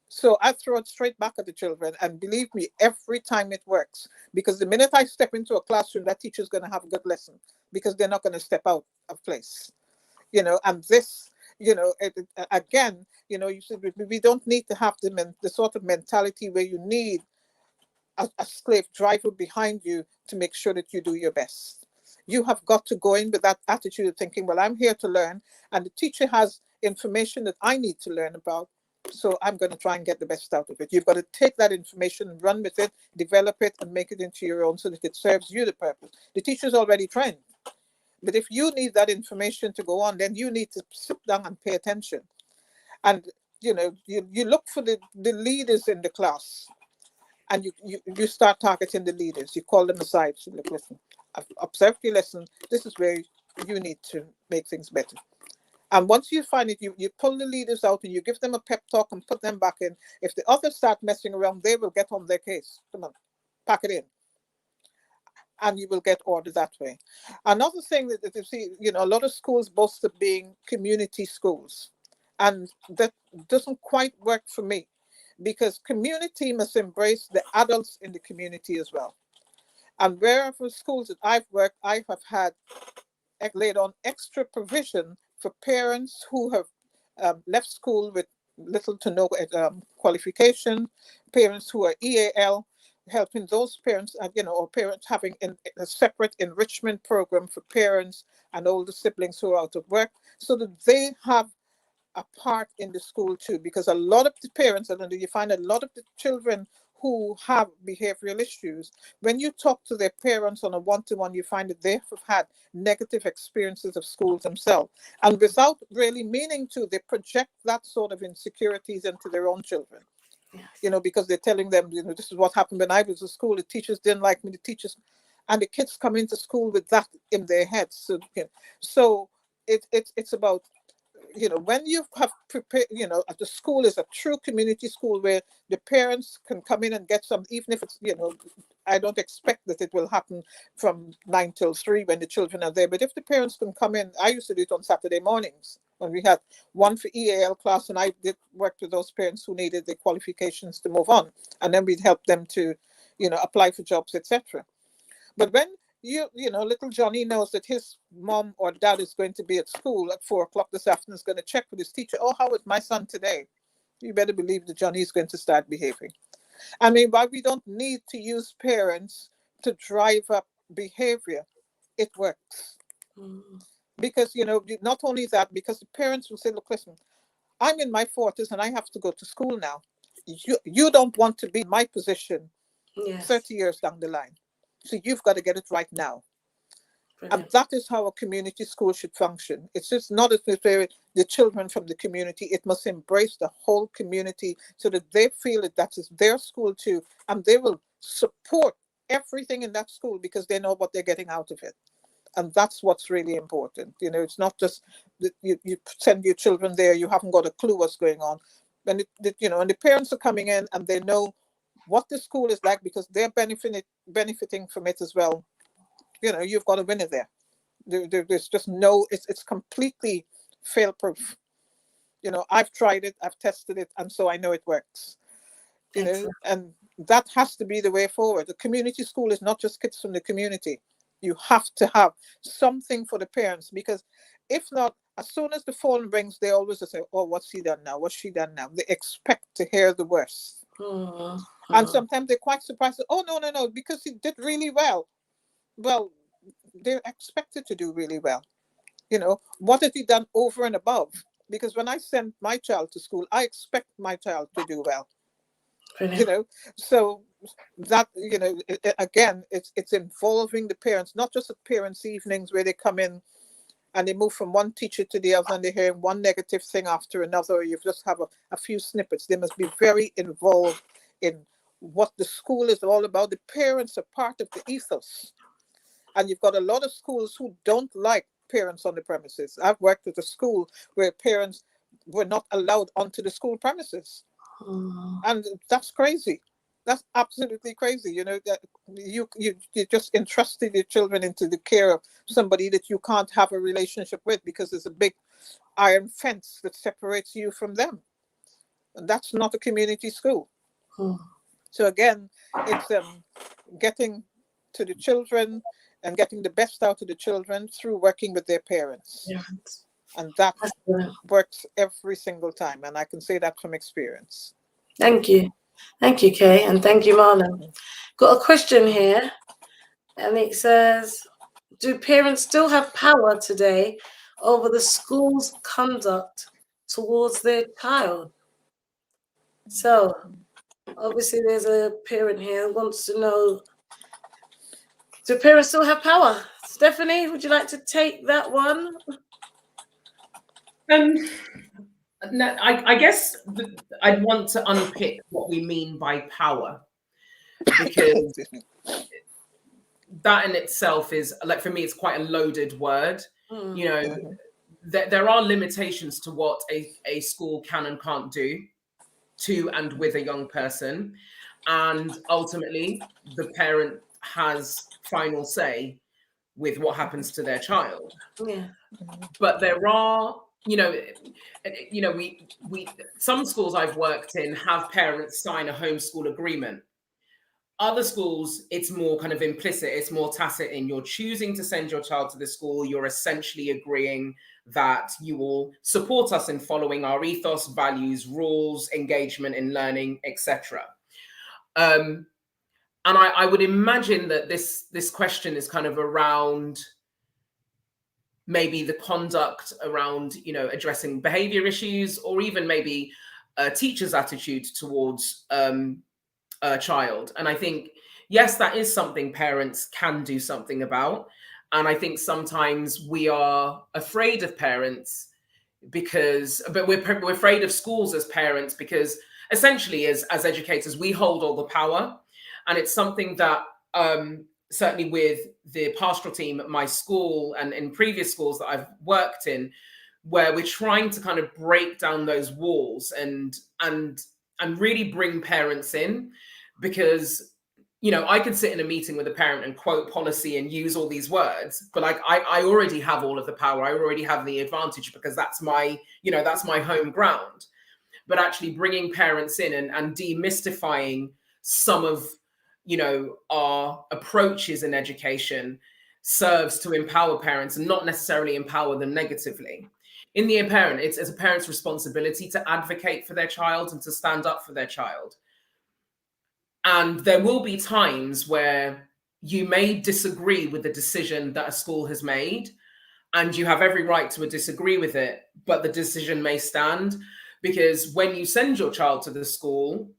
So I throw it straight back at the children, and believe me, every time it works. Because the minute I step into a classroom, that teacher's going to have a good lesson, because they're not going to step out of place. And this, again, you said we don't need to have the sort of mentality where you need a slave driver behind you to make sure that you do your best. You have got to go in with that attitude of thinking, well, I'm here to learn, and the teacher has information that I need to learn about, so I'm going to try and get the best out of it. You've got to take that information, run with it, develop it, and make it into your own so that it serves you the purpose. The teacher's already trained. But if you need that information to go on, then you need to sit down and pay attention. And, you look for the leaders in the class, and you start targeting the leaders. You call them aside. So look, listen, I've observed your lesson. This is where you need to make things better. And once you find it, you pull the leaders out and you give them a pep talk and put them back in. If the others start messing around, they will get on their case. Come on, pack it in. And you will get order that way. Another thing that you see, a lot of schools boast of being community schools. And that doesn't quite work for me, because community must embrace the adults in the community as well. And wherever schools that I've worked, I have had laid on extra provision for parents who have left school with little to no qualification, parents who are EAL, helping those parents, or parents having a separate enrichment program for parents and older siblings who are out of work, so that they have a part in the school too. Because a lot of the parents, and you find a lot of the children who have behavioral issues, when you talk to their parents on a one-to-one, you find that they have had negative experiences of schools themselves. And without really meaning to, they project that sort of insecurities into their own children. Yes. Because they're telling them, this is what happened when I was at school. The teachers didn't like me, and the kids come into school with that in their heads. So it's about, when you have prepared, the school is a true community school where the parents can come in and get some, even if it's, I don't expect that it will happen from 9 till 3 when the children are there. But if the parents can come in, I used to do it on Saturday mornings when we had one for EAL class, and I did work with those parents who needed the qualifications to move on. And then we'd help them to, apply for jobs, etc. But when little Johnny knows that his mom or dad is going to be at school at 4 o'clock this afternoon, is going to check with his teacher. Oh, how is my son today? You better believe that Johnny is going to start behaving. I mean, why we don't need to use parents to drive up behavior, it works. Mm-hmm. Because, not only that, because the parents will say, look, listen, I'm in my 40s and I have to go to school now. You don't want to be in my position. Yes. 30 years down the line. So you've got to get it right now. And that is how a community school should function. It's just not as if they're the children from the community. It must embrace the whole community so that they feel that is their school too. And they will support everything in that school because they know what they're getting out of it. And that's what's really important. You know, it's not just that you send your children there, you haven't got a clue what's going on. And, and the parents are coming in and they know what the school is like because they're benefiting from it as well. You know, you've got a winner there. There's just no, it's completely fail-proof. You know, I've tried it, I've tested it, and so I know it works. You know, and that has to be the way forward. The community school is not just kids from the community. You have to have something for the parents because if not, as soon as the phone rings, they always say, oh, what's he done now? What's she done now? They expect to hear the worst. And sometimes they're quite surprised. Oh, no, because he did really well. Well, they're expected to do really well. You know, what has he done over and above? Because when I send my child to school, I expect my child to do well. Brilliant. You know, so that, you know, again, it's involving the parents, not just at parents' evenings where they come in and they move from one teacher to the other and they're hearing one negative thing after another, or you just have a few snippets. They must be very involved in what the school is all about. The parents are part of the ethos. And you've got a lot of schools who don't like parents on the premises. I've worked at a school where parents were not allowed onto the school premises. And that's crazy. That's absolutely crazy. You know, that you just entrusted your children into the care of somebody that you can't have a relationship with because there's a big iron fence that separates you from them. And that's not a community school. So again, it's getting to the children and getting the best out of the children through working with their parents. Yeah. And that works every single time. And I can say that from experience. Thank you. Thank you, Kay. And thank you, Marlon. Got a question here. And it says, do parents still have power today over the school's conduct towards their child? So, obviously, there's a parent here who wants to know, do parents still have power? Stephanie, would you like to take that one? No, I guess I'd want to unpick what we mean by power, because that in itself is, like, for me, it's quite a loaded word. You know, there are limitations to what a school can and can't do to and with a young person. And ultimately, the parent has final say with what happens to their child. Yeah. But there are, we some schools I've worked in have parents sign a homeschool agreement. Other schools, it's more kind of implicit, it's more tacit in you're choosing to send your child to the school, you're essentially agreeing that you will support us in following our ethos, values, rules, engagement in learning, etc. And I would imagine that this question is kind of around maybe the conduct around, addressing behavior issues, or even maybe a teacher's attitude towards a child. And I think, yes, that is something parents can do something about. And I think sometimes we are afraid of parents but we're afraid of schools as parents, because essentially as educators, we hold all the power. And it's something that certainly with the pastoral team at my school and in previous schools that I've worked in, where we're trying to kind of break down those walls and really bring parents in. Because, I could sit in a meeting with a parent and quote policy and use all these words, but I already have all of the power. I already have the advantage because that's my home ground. But actually bringing parents in and demystifying some of, our approaches in education serves to empower parents and not necessarily empower them negatively. In the parent, it's a parent's responsibility to advocate for their child and to stand up for their child. And there will be times where you may disagree with the decision that a school has made, and you have every right to disagree with it, but the decision may stand. Because when you send your child to the school,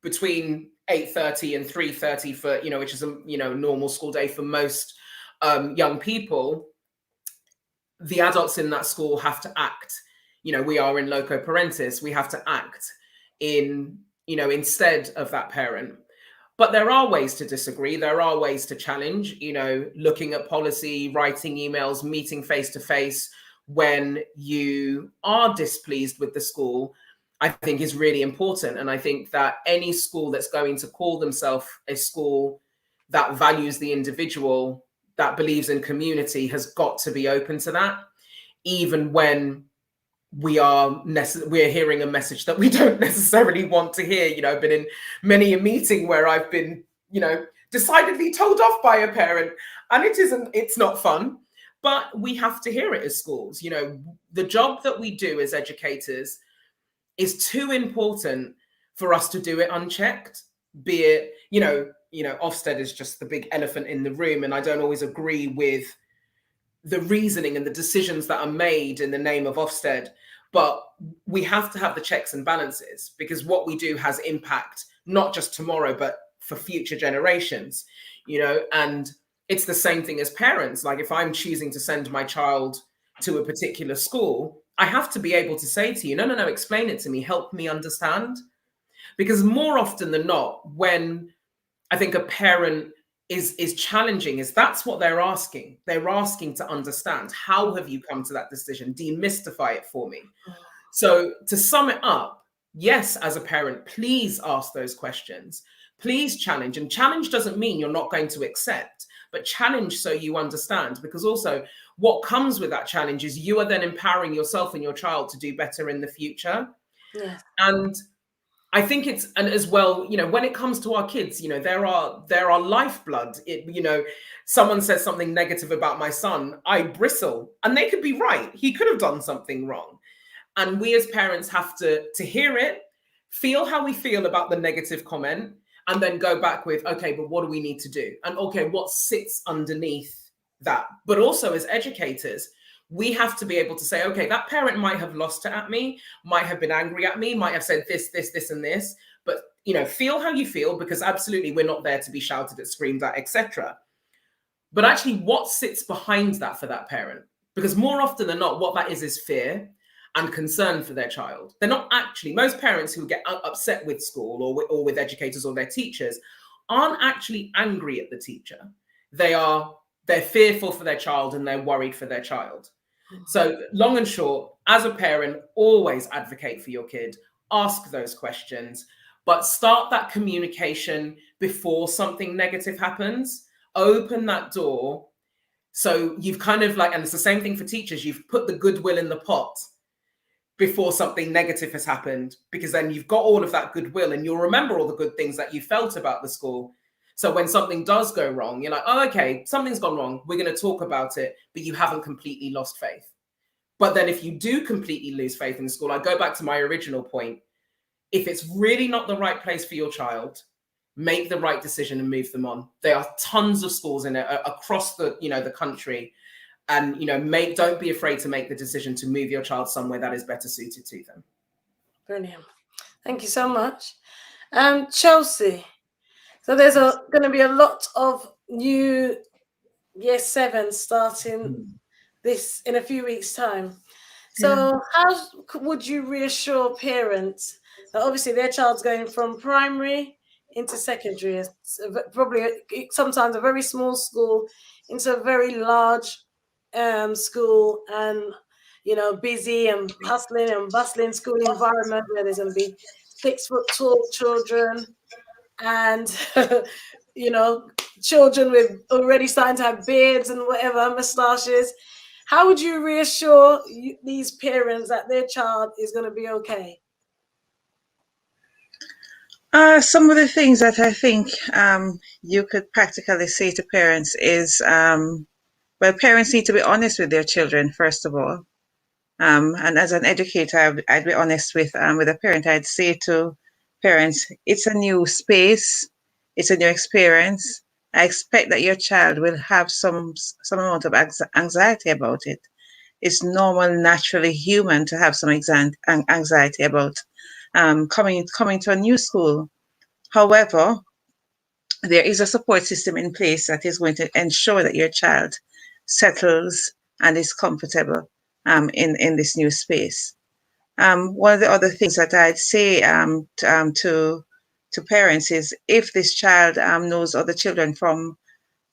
between 8:30 and 3:30 for, which is a, normal school day for most young people, the adults in that school have to act. We are in loco parentis. We have to act in, instead of that parent. But there are ways to disagree. There are ways to challenge, looking at policy, writing emails, meeting face to face when you are displeased with the school, I think is really important. And I think that any school that's going to call themselves a school that values the individual, that believes in community, has got to be open to that, even when we're hearing a message that we don't necessarily want to hear. I've been in many a meeting where I've been, decidedly told off by a parent, and it's not fun, but we have to hear it as schools. The job that we do as educators is too important for us to do it unchecked, be it, Ofsted is just the big elephant in the room, and I don't always agree with the reasoning and the decisions that are made in the name of Ofsted, but we have to have the checks and balances, because what we do has impact, not just tomorrow, but for future generations, and it's the same thing as parents. Like, if I'm choosing to send my child to a particular school, I have to be able to say to you, no, explain it to me, help me understand. Because more often than not, when I think a parent is challenging, is that's what they're asking. They're asking to understand, how have you come to that decision? Demystify it for me. So to sum it up, yes, as a parent, please ask those questions. Please challenge. And challenge doesn't mean you're not going to accept, but challenge so you understand. Because also what comes with that challenge is you are then empowering yourself and your child to do better in the future. Yeah. And I think and as well, when it comes to our kids, they're our lifeblood. Someone says something negative about my son, I bristle, and they could be right. He could have done something wrong. And we as parents have to hear it, feel how we feel about the negative comment, and then go back with, okay, but what do we need to do? And okay, what sits underneath that? But also as educators, we have to be able to say, okay, that parent might have lost it at me, might have been angry at me, might have said this, and this, but feel how you feel, because absolutely we're not there to be shouted at, screamed at, etc. But actually, what sits behind that for that parent? Because more often than not, what that is fear and concern for their child. They're not actually, most parents who get upset with school or with educators or their teachers aren't actually angry at the teacher. They're fearful for their child, and they're worried for their child. So long and short, as a parent, always advocate for your kid, ask those questions, but start that communication before something negative happens. Open that door. So you've kind of and it's the same thing for teachers, you've put the goodwill in the pot before something negative has happened, because then you've got all of that goodwill and you'll remember all the good things that you felt about the school. So when something does go wrong, you're like, oh, okay, something's gone wrong. We're going to talk about it, but you haven't completely lost faith. But then if you do completely lose faith in school, I go back to my original point. If it's really not the right place for your child, make the right decision and move them on. There are tons of schools in it across the, the country. And, don't be afraid to make the decision to move your child somewhere that is better suited to them. Brilliant. Thank you so much. Chelsea. So there's going to be a lot of new Year 7 starting this in a few weeks' time. So how would you reassure parents that obviously their child's going from primary into secondary, probably sometimes a very small school into a very large school, and busy and hustling and bustling school environment where there's going to be 6 foot tall children and children with already starting to have beards and whatever, mustaches. How would you reassure these parents that their child is going to be okay? Some of the things that I think you could practically say to parents is, parents need to be honest with their children, first of all. And as an educator, I'd be honest with a parent. I'd say to parents, it's a new space, it's a new experience. I expect that your child will have some amount of anxiety about it. It's normal, naturally human to have some anxiety about coming to a new school. However, there is a support system in place that is going to ensure that your child settles and is comfortable in this new space. One of the other things that I'd say to parents is, if this child knows other children from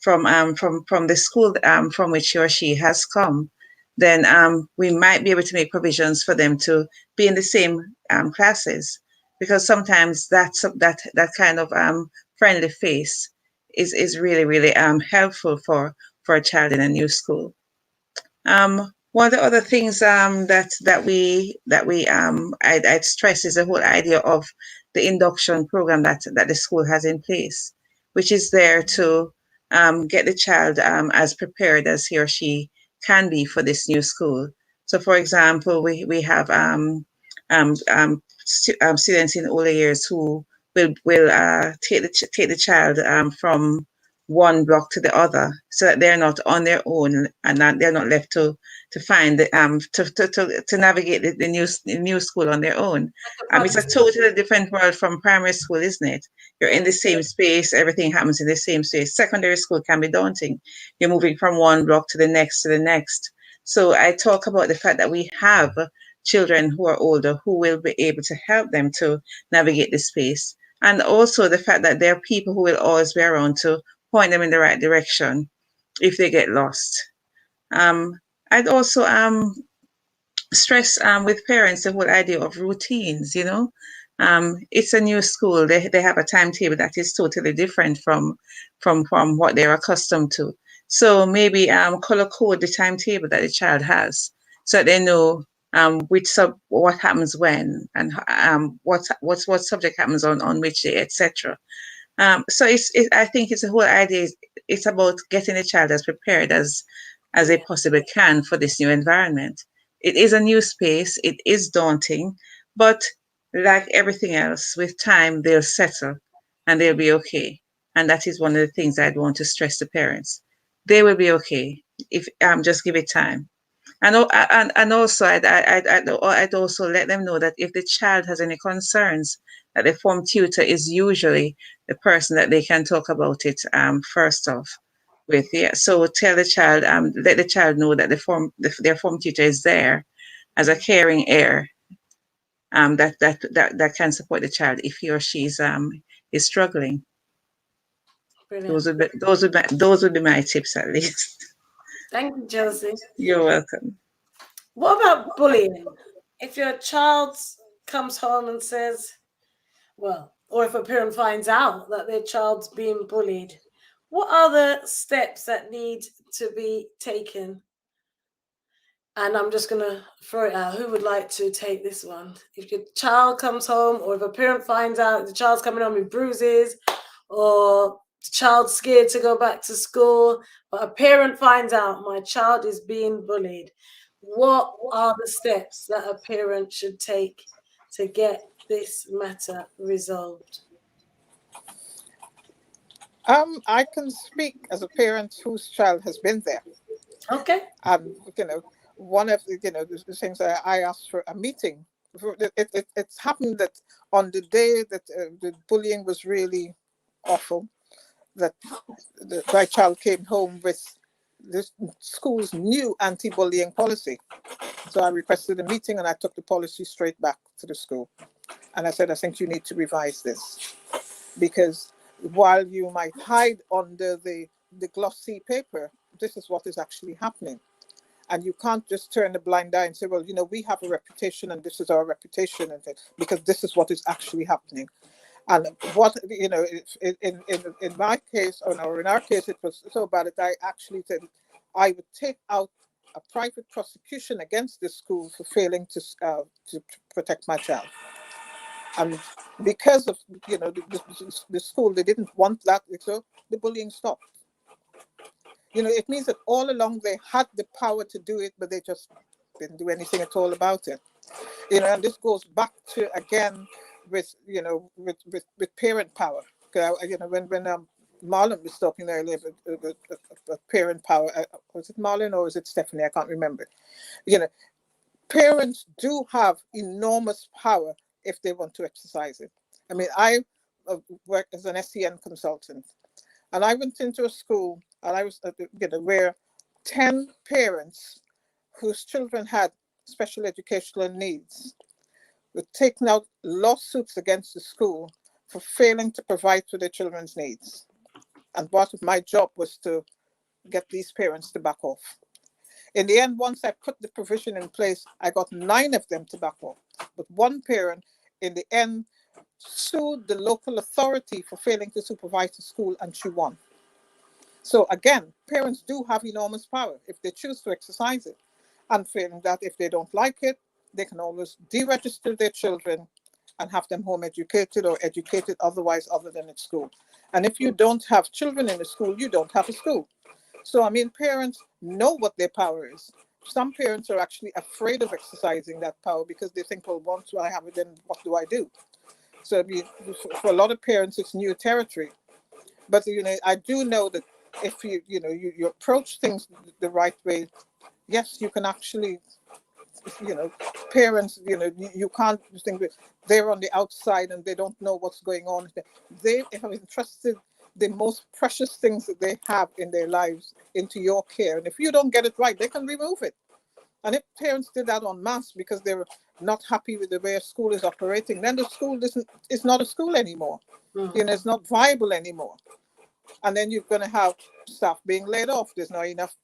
the school from which he or she has come, then we might be able to make provisions for them to be in the same classes, because sometimes that kind of friendly face is really, really helpful for a child in a new school. One of the other things I'd stress is the whole idea of the induction program that the school has in place, which is there to get the child as prepared as he or she can be for this new school. So, for example, we have students in older years who will take the child from one block to the other, so that they're not on their own and they're not left to find to navigate the new school on their own. It's a totally different world from primary school, isn't it? You're in the same space, everything happens in the same space. Secondary school can be daunting. You're moving from one block to the next to the next. So I talk about the fact that we have children who are older who will be able to help them to navigate the space. And also the fact that there are people who will always be around to point them in the right direction if they get lost. I'd also stress with parents the whole idea of routines. It's a new school. They have a timetable that is totally different from what they're accustomed to. So maybe color code the timetable that the child has, so that they know what happens when, and what subject happens on which day, etc. So I think it's a whole idea. It's about getting the child as prepared as they possibly can for this new environment. It is a new space. It is daunting, but like everything else, with time they'll settle and they'll be okay. And that is one of the things I'd want to stress to parents. They will be okay if just give it time. And also I'd also let them know that if the child has any concerns, that the form tutor is usually the person that they can talk about it first off with. Yeah. So tell the child, let the child know that their form tutor is there as a caring ear that can support the child if he or she is struggling. Brilliant. Those would be my tips, at least. Thank you, Chelsea. You're welcome. What about bullying? If your child comes home and says, well, or if a parent finds out that their child's being bullied, what are the steps that need to be taken? And I'm just going to throw it out. Who would like to take this one? If your child comes home, or if a parent finds out the child's coming home with bruises, or the child's scared to go back to school, but a parent finds out my child is being bullied, what are the steps that a parent should take to get this matter resolved? I can speak as a parent whose child has been there. Okay. One of the things that I asked for a meeting. It's happened that on the day that the bullying was really awful, that my child came home with the school's new anti-bullying policy. So I requested a meeting and I took the policy straight back to the school. And I said, I think you need to revise this, because while you might hide under the glossy paper, this is what is actually happening. And you can't just turn a blind eye and say, well, we have a reputation and this is our reputation, and because this is what is actually happening. And what, in my case, or in our case, it was so bad that I actually said I would take out a private prosecution against the school for failing to protect my child. And because of, the school, they didn't want that, so the bullying stopped. It means that all along they had the power to do it, but they just didn't do anything at all about it. And this goes back to, again, with parent power. When Marlon was talking earlier about parent power, was it Marlon or was it Stephanie? I can't remember. Parents do have enormous power if they want to exercise it. I mean, worked as an SEN consultant. And I went into a school, and I was, where 10 parents whose children had special educational needs were taking out lawsuits against the school for failing to provide for their children's needs. And part of my job was to get these parents to back off. In the end, once I put the provision in place, I got 9 of them to back off. But one parent, in the end, sued the local authority for failing to supervise the school, and she won. So again, parents do have enormous power if they choose to exercise it. And failing that, if they don't like it, they can always deregister their children and have them home educated or educated otherwise other than at school. And if you don't have children in the school, you don't have a school. So, I mean, parents know what their power is. Some parents are actually afraid of exercising that power because they think, well, once I have it, then what do I do? So, I mean, for a lot of parents, it's new territory. But, I do know that if you approach things the right way, yes, you can actually, parents, you can't think they're on the outside and they don't know what's going on. They have entrusted the most precious things that they have in their lives into your care. And if you don't get it right, they can remove it. And if parents did that en masse because they're not happy with the way a school is operating, then the school is not a school anymore. Mm. It's not viable anymore. And then you're going to have staff being laid off. There's not enough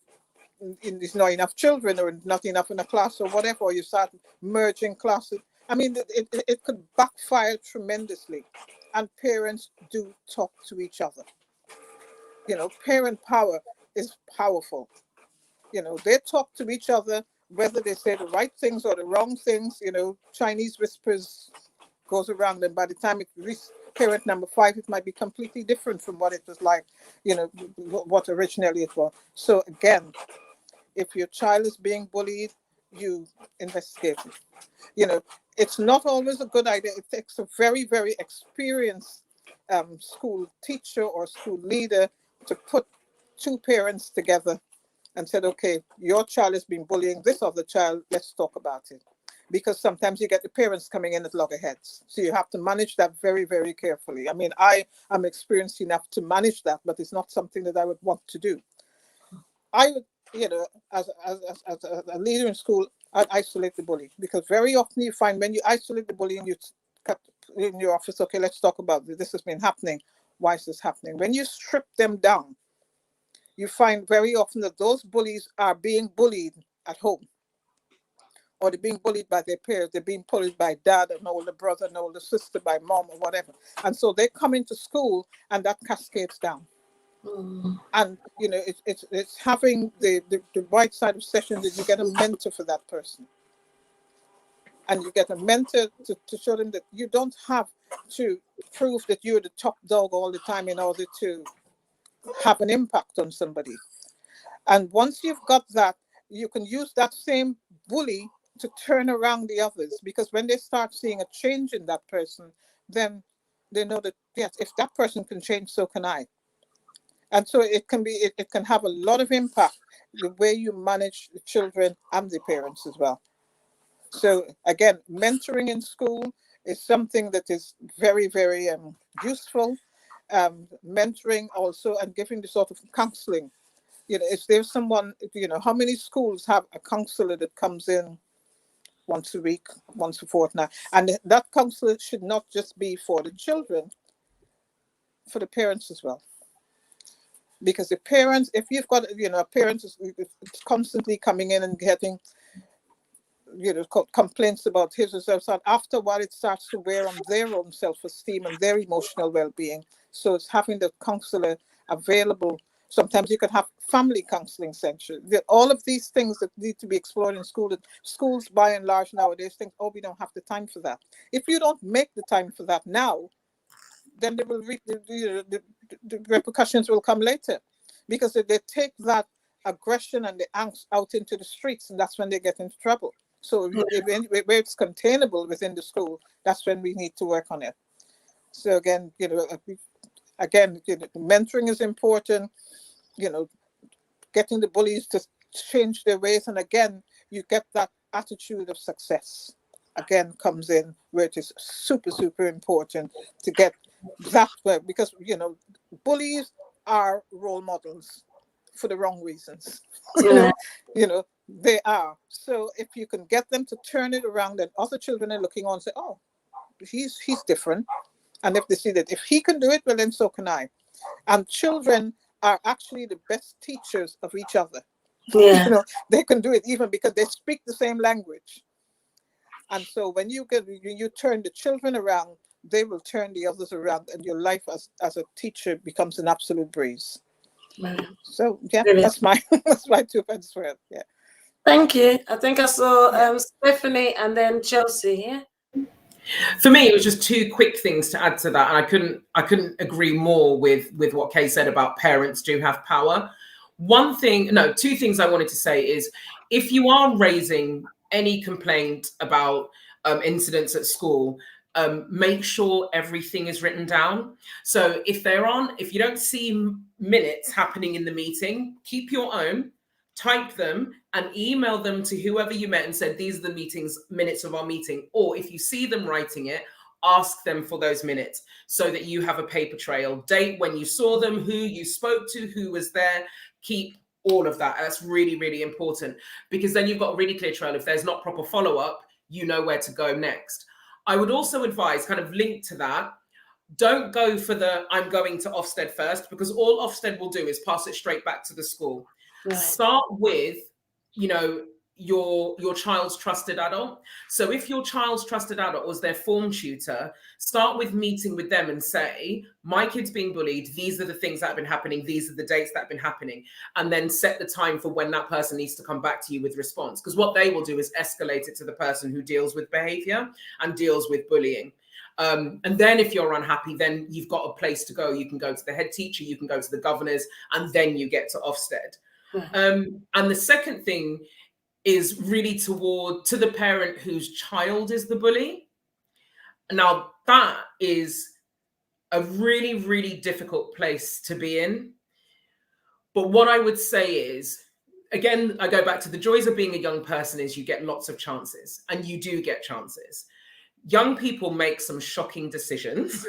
children, or not enough in a class, or whatever, or you start merging classes. I mean, it could backfire tremendously. And parents do talk to each other. Parent power is powerful. They talk to each other, whether they say the right things or the wrong things. Chinese whispers goes around, and by the time it reaches parent number 5, it might be completely different from what it was like, what originally it was. So again, if your child is being bullied, you investigate it. It's not always a good idea. It takes a very, very experienced school teacher or school leader to put 2 parents together and said, okay, your child has been bullying this other child. Let's talk about it. Because sometimes you get the parents coming in at loggerheads. So you have to manage that very, very carefully. I mean, I am experienced enough to manage that, but it's not something that I would want to do. I would, as a leader in school, I'd isolate the bully, because very often you find when you isolate the bully and you cut in your office, okay, let's talk about this. This has been happening. Why is this happening? When you strip them down, you find very often that those bullies are being bullied at home, or they're being bullied by their peers. They're being bullied by dad, an older brother, an older sister, by mom, or whatever. And so they come into school and that cascades down. Mm. And, it's having the right side of sessions that you get a mentor for that person. And you get a mentor to show them that you don't have to prove that you're the top dog all the time in order to have an impact on somebody. And once you've got that, you can use that same bully to turn around the others, because when they start seeing a change in that person, then they know that, yes, if that person can change, so can I. And so it can have a lot of impact, the way you manage the children and the parents as well. So again, mentoring in school is something that is very, very useful. Mentoring also, and giving the sort of counseling. If there's someone, how many schools have a counselor that comes in once a week, once a fortnight? And that counselor should not just be for the children, for the parents as well. Because the parents, if you've got, a parent is constantly coming in and getting, complaints about his or her son, after a while it starts to wear on their own self-esteem and their emotional well-being. So it's having the counselor available. Sometimes you can have family counseling sessions. All of these things that need to be explored in school. That schools, by and large, nowadays think, oh, we don't have the time for that. If you don't make the time for that now, then they will the repercussions will come later, because they take that aggression and the angst out into the streets, and that's when they get into trouble. So where it's containable within the school, that's when we need to work on it. So again, mentoring is important. Getting the bullies to change their ways, and again, you get that attitude of success. Again, comes in where it is super, super important to get that way, because bullies are role models for the wrong reasons. Yeah. They are. So if you can get them to turn it around, then other children are looking on and say, oh, he's different. And if they see that if he can do it, well, then so can I. And children are actually the best teachers of each other. Yeah. They can do it even because they speak the same language. And so when you turn the children around, they will turn the others around, and your life as a teacher becomes an absolute breeze. Brilliant. So yeah, Brilliant. that's my 2 pence worth. Yeah. Thank you. I think I saw Stephanie and then Chelsea. Yeah. For me, it was just 2 quick things to add to that, and I couldn't agree more with what Kay said about parents do have power. 2 things I wanted to say is, if you are raising any complaint about incidents at school, make sure everything is written down. So if you don't see minutes happening in the meeting, keep your own, type them and email them to whoever you met and said, these are the minutes of our meeting. Or if you see them writing it, ask them for those minutes so that you have a paper trail, date when you saw them, who you spoke to, who was there. Keep all of that. That's really, really important, because then you've got a really clear trail. If there's not proper follow-up, you know where to go next. I would also advise, kind of linked to that, don't go for I'm going to Ofsted first, because all Ofsted will do is pass it straight back to the school. Right. Start with, your child's trusted adult. So if your child's trusted adult was their form tutor, start with meeting with them and say, my kid's being bullied. These are the things that have been happening. These are the dates that have been happening. And then set the time for when that person needs to come back to you with response. Because what they will do is escalate it to the person who deals with behavior and deals with bullying. And then if you're unhappy, then you've got a place to go. You can go to the head teacher, you can go to the governors, and then you get to Ofsted. And the second thing is really to the parent whose child is the bully. Now, that is a really, really difficult place to be in. But what I would say is, again, I go back to the joys of being a young person is you get lots of chances, and you do get chances. Young people make some shocking decisions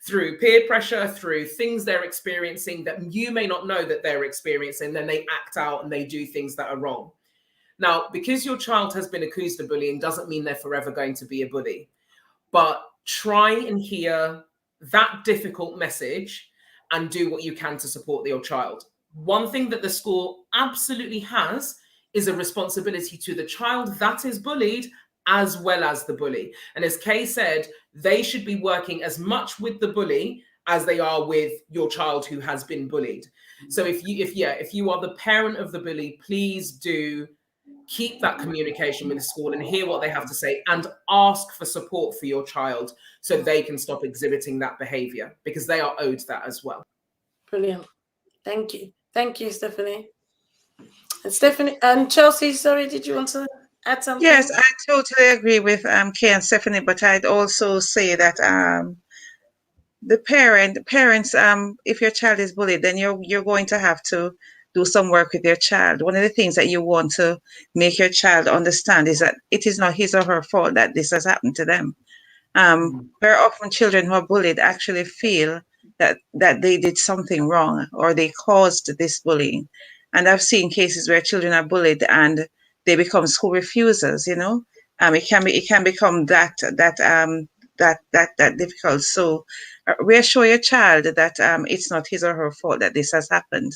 through peer pressure, through things they're experiencing that you may not know that they're experiencing. Then they act out and they do things that are wrong. Now, because your child has been accused of bullying doesn't mean they're forever going to be a bully. But try and hear that difficult message and do what you can to support your child. One thing that the school absolutely has is a responsibility to the child that is bullied as well as the bully. And as Kay said, they should be working as much with the bully as they are with your child who has been bullied. So if you are the parent of the bully, please do keep that communication with the school and hear what they have to say, and ask for support for your child so they can stop exhibiting that behavior, because they are owed that as well. Brilliant. Thank you. Thank you, Stephanie. And Stephanie and Chelsea, sorry, did you want to add something? Yes, I totally agree with Kay and Stephanie, but I'd also say that the parents, if your child is bullied, then you're going to have to do some work with your child. One of the things that you want to make your child understand is that it is not his or her fault that this has happened to them. Very often children who are bullied actually feel that they did something wrong or they caused this bullying. And I've seen cases where children are bullied and they become school refusers, it can become that difficult. So reassure your child that it's not his or her fault that this has happened.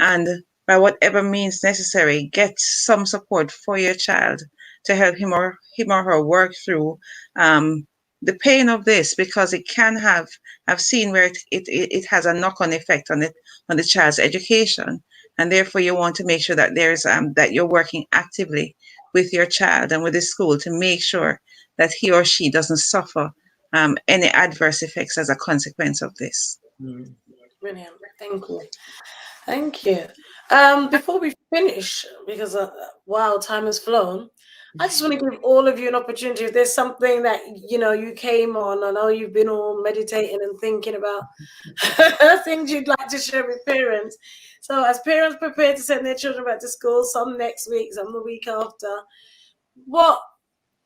And by whatever means necessary, get some support for your child to help him or her work through the pain of this, because it can have, I've seen where it has a knock-on effect on the child's education. And therefore you want to make sure that there's that you're working actively with your child and with the school to make sure that he or she doesn't suffer any adverse effects as a consequence of this. Brilliant. Thank you. Thank you. Before we finish, because wow, time has flown, I just want to give all of you an opportunity. If there's something that you came on, I know you've been all meditating and thinking about things you'd like to share with parents. So as parents prepare to send their children back to school, some next week, some the week after, what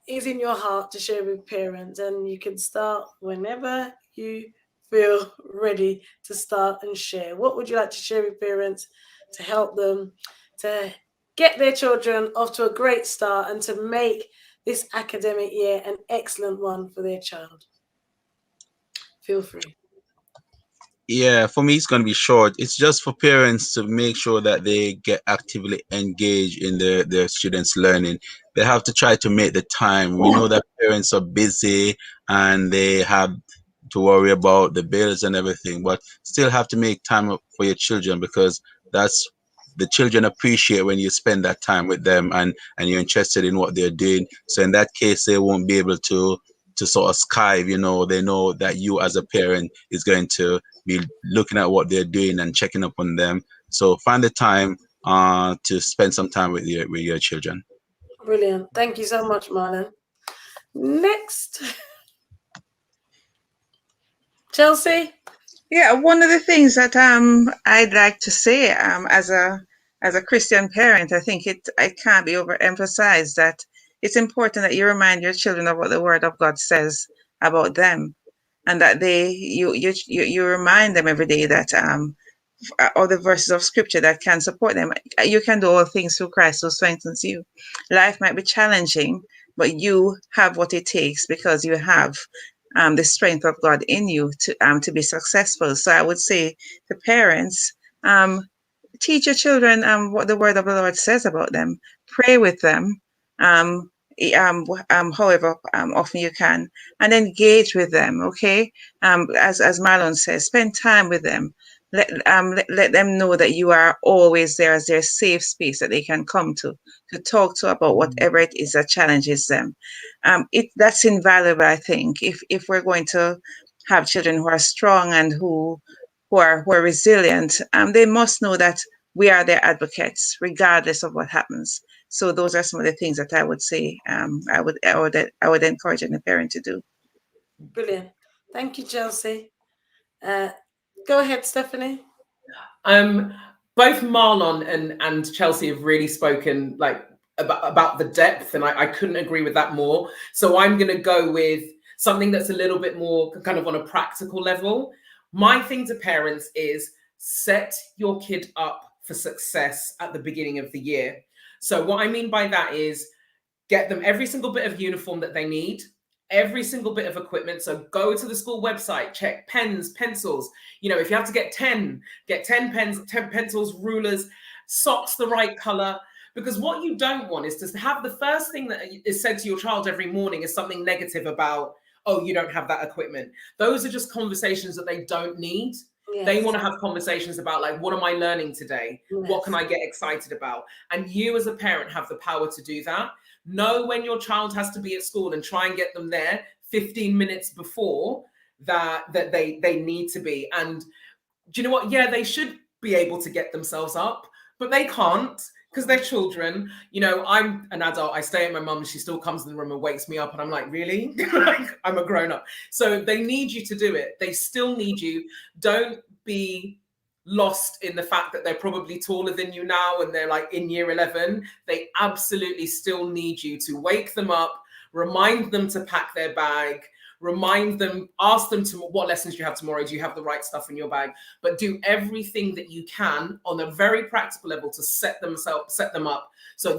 is in your heart to share with parents? And you can start whenever you feel ready to start and share? What would you like to share with parents to help them to get their children off to a great start and to make this academic year an excellent one for their child? Feel free. Yeah, for me, it's going to be short. It's just for parents to make sure that they get actively engaged in their students' learning. They have to try to make the time. We know that parents are busy and they have to worry about the bills and everything, but still have to make time up for your children, because that's the children appreciate when you spend that time with them and you're interested in what they're doing. So in that case, they won't be able to sort of skive, you know. They know that you as a parent is going to be looking at what they're doing and checking up on them. So find the time to spend some time with your children. Brilliant. Thank you so much, Marlon. Next. Chelsea? Yeah, one of the things that I'd like to say as a Christian parent, I think it can't be overemphasized that it's important that you remind your children of what the Word of God says about them, and that you remind them every day that or the verses of Scripture that can support them. You can do all things through Christ who strengthens you. Life might be challenging, but you have what it takes because you have the strength of God in you to be successful. So I would say to parents, teach your children what the Word of the Lord says about them. Pray with them, however often you can, and engage with them. Okay, as Marlon says, spend time with them. Let them know that you are always there as their safe space that they can come to talk to about whatever it is that challenges them. That's invaluable, I think, if we're going to have children who are strong and who are resilient. They must know that we are their advocates, regardless of what happens. So those are some of the things that I would say. I would encourage any parent to do. Brilliant. Thank you, Chelsea. Go ahead, Stephanie. Both Marlon and Chelsea have really spoken like about the depth, and I couldn't agree with that more. So I'm going to go with something that's a little bit more kind of on a practical level. My thing to parents is set your kid up for success at the beginning of the year. So what I mean by that is get them every single bit of uniform that they need, every single bit of equipment. So go to the school website, check pens, pencils. You know, if you have to get 10 pens, 10 pencils, rulers, socks the right color. Because what you don't want is to have the first thing that is said to your child every morning is something negative about, oh, you don't have that equipment. Those are just conversations that they don't need. Yes. They want to have conversations about, like, what am I learning today? Yes. What can I get excited about? And you as a parent have the power to do that. Know when your child has to be at school and try and get them there 15 minutes before that they need to be. And do you know what? Yeah, they should be able to get themselves up, but they can't because they're children. You know, I'm an adult. I stay at my mum and she still comes in the room and wakes me up. And I'm like, really? I'm a grown up. So they need you to do it. They still need you. Don't be lost in the fact that they're probably taller than you now and they're like in year 11. They absolutely still need you to wake them up, remind them to pack their bag, remind them, ask them to what lessons do you have tomorrow? Do you have the right stuff in your bag? But do everything that you can on a very practical level to set them up. So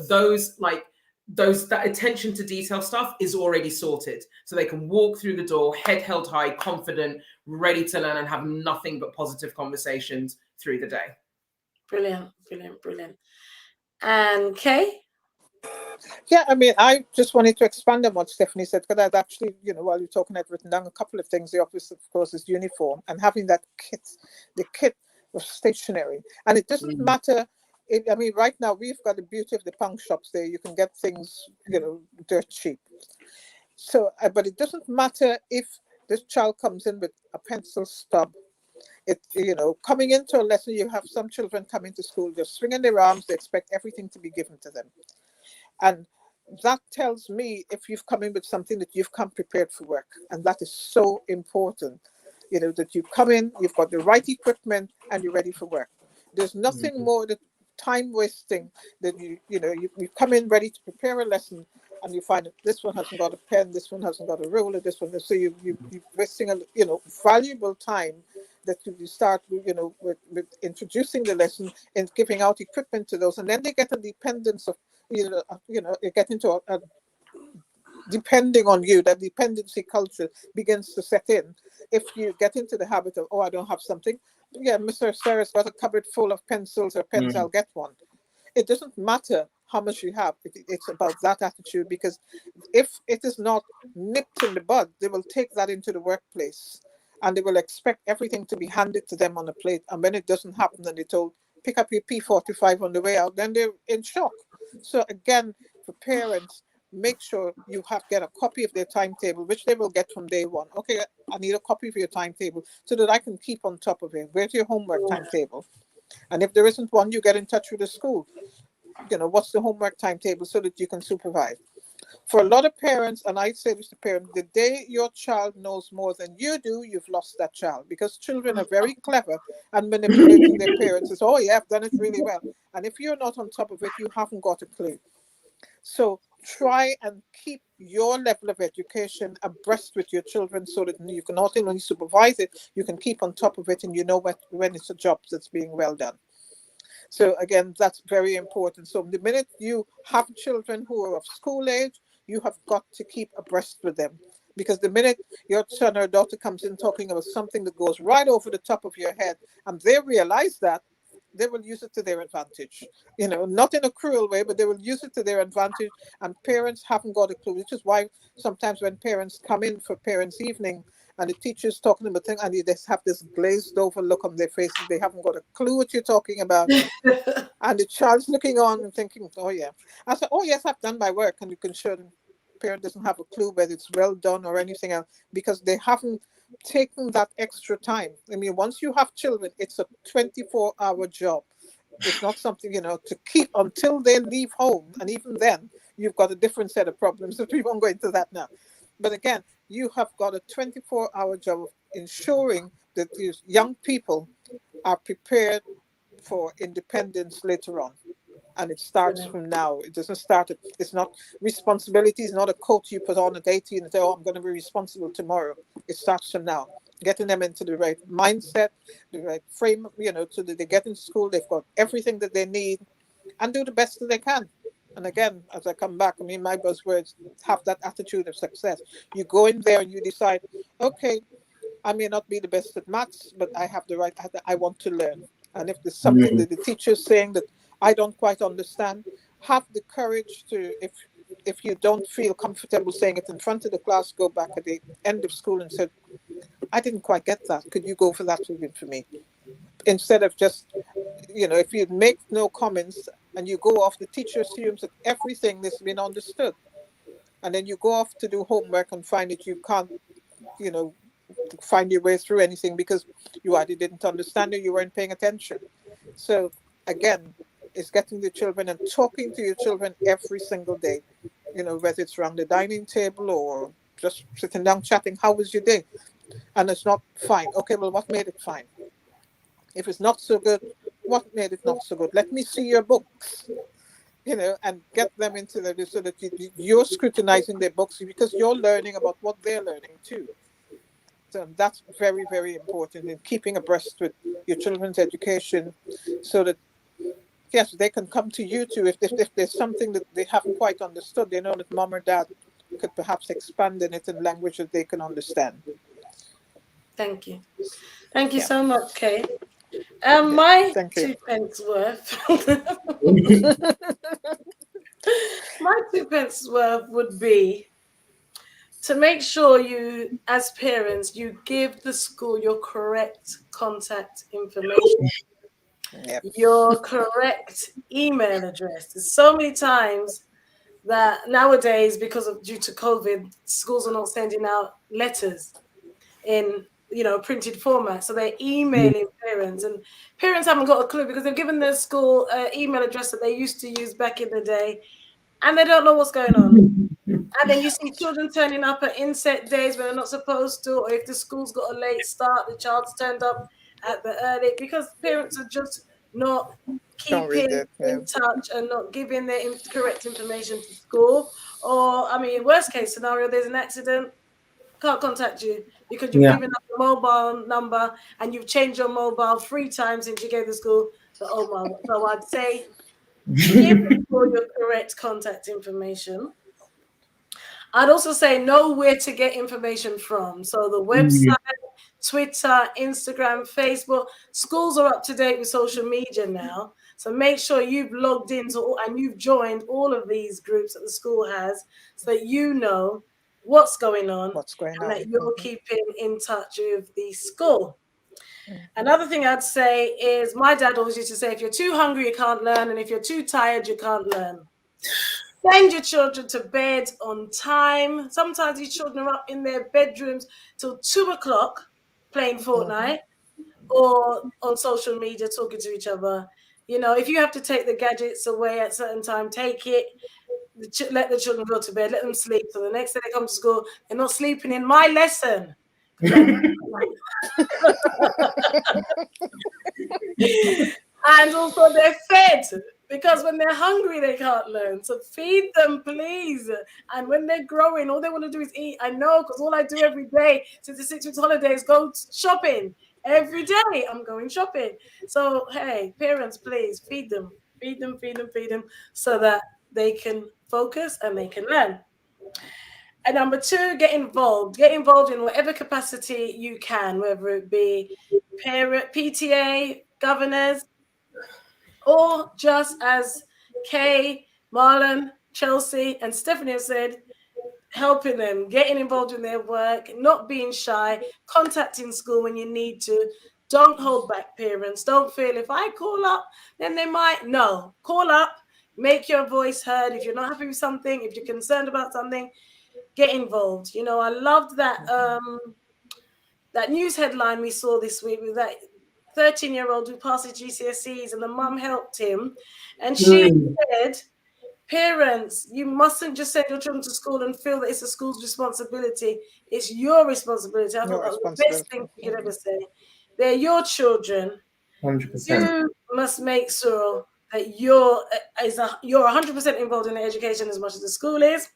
that attention to detail stuff is already sorted. So they can walk through the door, head held high, confident, ready to learn and have nothing but positive conversations through the day. Brilliant, brilliant, brilliant. And Kay? Yeah, I mean, I just wanted to expand on what Stephanie said, because I'd actually, while you're talking, I've written down a couple of things. The obvious, of course, is uniform and having that kit. The kit was stationary. And it doesn't matter. I mean, right now, we've got the beauty of the punk shops there. You can get things, dirt cheap. So, but it doesn't matter if this child comes in with a pencil stub. Coming into a lesson, you have some children coming to school, they're swinging their arms, they expect everything to be given to them. And that tells me if you've come in with something that you've come prepared for work. And that is so important, that you come in, you've got the right equipment and you're ready for work. There's nothing more that time wasting than you come in ready to prepare a lesson and you find that this one hasn't got a pen, this one hasn't got a ruler, this one. So you're wasting valuable time that you start with introducing the lesson and giving out equipment to those, and then they get a dependence of you get into a depending on you. That dependency culture begins to set in if you get into the habit of, oh, I don't have something. Yeah, Mr. Sarah's got a cupboard full of pencils or pens, I'll get one. It doesn't matter how much you have. It's about that attitude, because if it is not nipped in the bud, they will take that into the workplace and they will expect everything to be handed to them on a plate. And when it doesn't happen and they're told, pick up your P45 on the way out, then they're in shock. So again, for parents, make sure you get a copy of their timetable, which they will get from day one. Okay, I need a copy of your timetable so that I can keep on top of it. Where's your homework timetable? And if there isn't one, you get in touch with the school. What's the homework timetable so that you can supervise? For a lot of parents, and I say this to parents, the day your child knows more than you do, you've lost that child, because children are very clever and manipulating their parents. It's, oh yeah, I've done it really well. And if you're not on top of it, you haven't got a clue. So try and keep your level of education abreast with your children so that you can not only supervise it, you can keep on top of it, and you know when it's a job that's being well done. So again, that's very important. So the minute you have children who are of school age, you have got to keep abreast with them. Because the minute your son or daughter comes in talking about something that goes right over the top of your head, and they realize that, they will use it to their advantage. Not in a cruel way, but they will use it to their advantage. And parents haven't got a clue, which is why sometimes when parents come in for parents' evening and the teacher's talking about things, and you just have this glazed over look on their faces, they haven't got a clue what you're talking about. And the child's looking on and thinking, oh yeah. I said, oh yes, I've done my work. And you can show them. Parent doesn't have a clue whether it's well done or anything else, because they haven't taken that extra time. I mean, once you have children, it's a 24-hour job. It's not something, to keep until they leave home. And even then, you've got a different set of problems. So we won't go into that now. But again, you have got a 24-hour job of ensuring that these young people are prepared for independence later on. And it starts from now. It doesn't start. It's not responsibility. It's not a coat you put on at 18 and say, oh, I'm going to be responsible tomorrow. It starts from now. Getting them into the right mindset, the right frame, so that they get into school, they've got everything that they need, and do the best that they can. And again, as I come back, my buzzwords, have that attitude of success. You go in there and you decide, okay, I may not be the best at maths, but I have the right, I want to learn. And if there's something that the teacher's saying that I don't quite understand, have the courage to, if you don't feel comfortable saying it in front of the class, go back at the end of school and say, I didn't quite get that. Could you go for that for me? Instead of just, if you make no comments and you go off, the teacher assumes that everything has been understood. And then you go off to do homework and find that you can't, find your way through anything because you either didn't understand or you weren't paying attention. So again, it's getting the children and talking to your children every single day, whether it's around the dining table or just sitting down chatting. How was your day? And it's not fine. Okay, well, what made it fine? If it's not so good, what made it not so good? Let me see your books, and get them into the, so that you're scrutinizing their books, because you're learning about what they're learning too. So that's very, very important in keeping abreast with your children's education, so that, yes, they can come to you too. If there's something that they haven't quite understood, they know that mom or dad could perhaps expand in it in language that they can understand. Thank you. Thank you Yeah. so much, Kay. My Thank you. 2 pence worth. My 2 pence worth would be to make sure you, as parents, you give the school your correct contact information. Yep. Your correct email address. There's so many times that nowadays, due to COVID, schools are not sending out letters in printed format, so they're emailing parents, and parents haven't got a clue because they've given their school email address that they used to use back in the day, and they don't know what's going on. And then you see children turning up at inset days when they're not supposed to, or if the school's got a late start, the child's turned up at the early, because parents are just not keeping in touch and not giving the correct information to school. Or, I mean, worst case scenario, there's an accident, can't contact you because you've given up the mobile number and you've changed your mobile 3 times since you gave the school. So I'd say give all your correct contact information. I'd also say know where to get information from. So the website, Twitter, Instagram, Facebook. Schools are up to date with social media now. So make sure you've logged into and you've joined all of these groups that the school has so that you know what's going on and that you're keeping in touch with the school. Another thing I'd say is my dad always used to say, if you're too hungry, you can't learn. And if you're too tired, you can't learn. Send your children to bed on time. Sometimes these children are up in their bedrooms till 2 o'clock playing Fortnite or on social media talking to each other. You know, if you have to take the gadgets away at a certain time, take it. Let the children go to bed. Let them sleep. So the next day they come to school, they're not sleeping in my lesson. And also they're fed. Because when they're hungry, they can't learn. So feed them, please. And when they're growing, all they want to do is eat. I know, because all I do every day since the 6 weeks holiday is go shopping. Every day I'm going shopping. So, hey, parents, please feed them. Feed them, feed them, feed them so that they can focus and they can learn. And number 2, get involved. Get involved in whatever capacity you can, whether it be parent, PTA, governors, or just as Kay, Marlon, Chelsea, and Stephanie have said, helping them, getting involved in their work, not being shy, contacting school when you need to. Don't hold back, parents. Don't feel if I call up, then they might. No, call up, make your voice heard. If you're not happy with something, if you're concerned about something, get involved. You know, I loved that that news headline we saw this week with that 13-year-old who passed his GCSEs and the mum helped him. And she said, parents, you mustn't just send your children to school and feel that it's the school's responsibility. It's your responsibility. I thought that was the best thing you could ever say. They're your children. 100%. You must make sure that you're 100% involved in the education as much as the school is.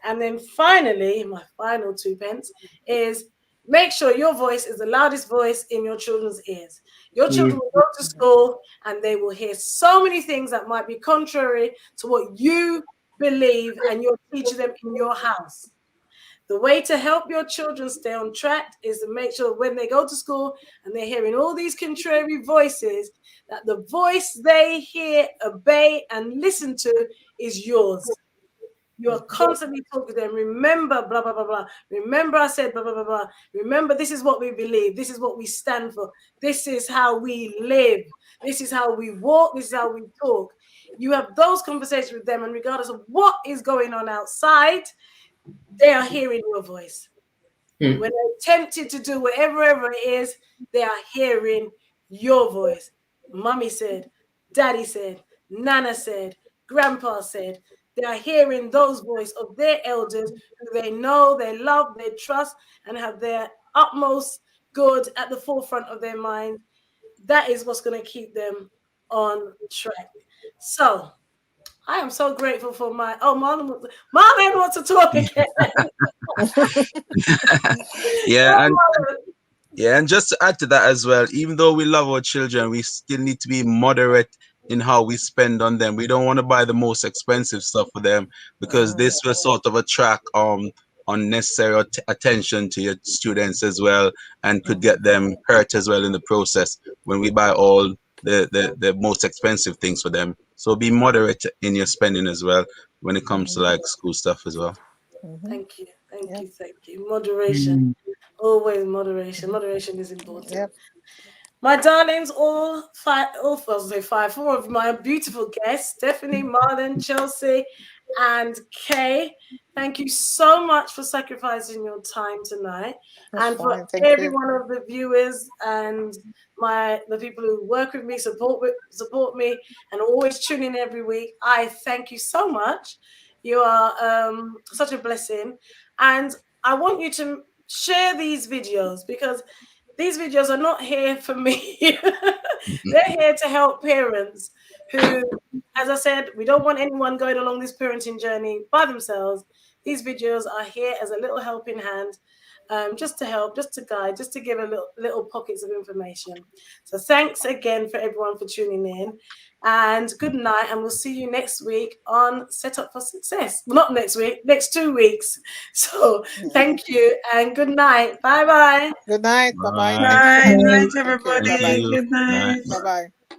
And then finally, my final 2 pence is make sure your voice is the loudest voice in your children's ears. Your children will go to school and they will hear so many things that might be contrary to what you believe and you're teaching them in your house. The way to help your children stay on track is to make sure when they go to school and they're hearing all these contrary voices, that the voice they hear, obey, and listen to is yours. You are constantly talking to them. Remember, blah, blah, blah, blah. Remember, I said, blah, blah, blah, blah. Remember, this is what we believe. This is what we stand for. This is how we live. This is how we walk. This is how we talk. You have those conversations with them, and regardless of what is going on outside, they are hearing your voice. When they're tempted to do whatever it is, they are hearing your voice. Mommy said, Daddy said, Nana said, Grandpa said. They are hearing those voices of their elders who they know, they love, they trust, and have their utmost good at the forefront of their mind. That is what's going to keep them on track. So I am so grateful for Marlon wants to talk again. And just to add to that as well, even though we love our children, we still need to be moderate in how we spend on them. We don't want to buy the most expensive stuff for them, because this will sort of attract unnecessary attention to your students as well, and could get them hurt as well in the process when we buy all the most expensive things for them. So be moderate in your spending as well when it comes to like school stuff as well. Thank you. Moderation. Always moderation. Moderation is important. Yep. My darlings, four of my beautiful guests, Stephanie, Marlon, Chelsea, and Kay. Thank you so much for sacrificing your time tonight. That's and fine. for every one of the viewers and the people who work with me, support me, and always tune in every week, I thank you so much. You are such a blessing. And I want you to share these videos, because these videos are not here for me. They're here to help parents who, as I said, we don't want anyone going along this parenting journey by themselves. These videos are here as a little helping hand, just to help, just to guide, just to give a little pockets of information. So thanks again for everyone for tuning in, and good night, and we'll see you next week on Set Up for Success. Well, not next week, next 2 weeks. So thank you and good night. Bye-bye. Good night. Bye-bye. Bye. Bye. Thanks, Good night, Thank you. everybody. Thank you. Good night. Bye. Bye-bye.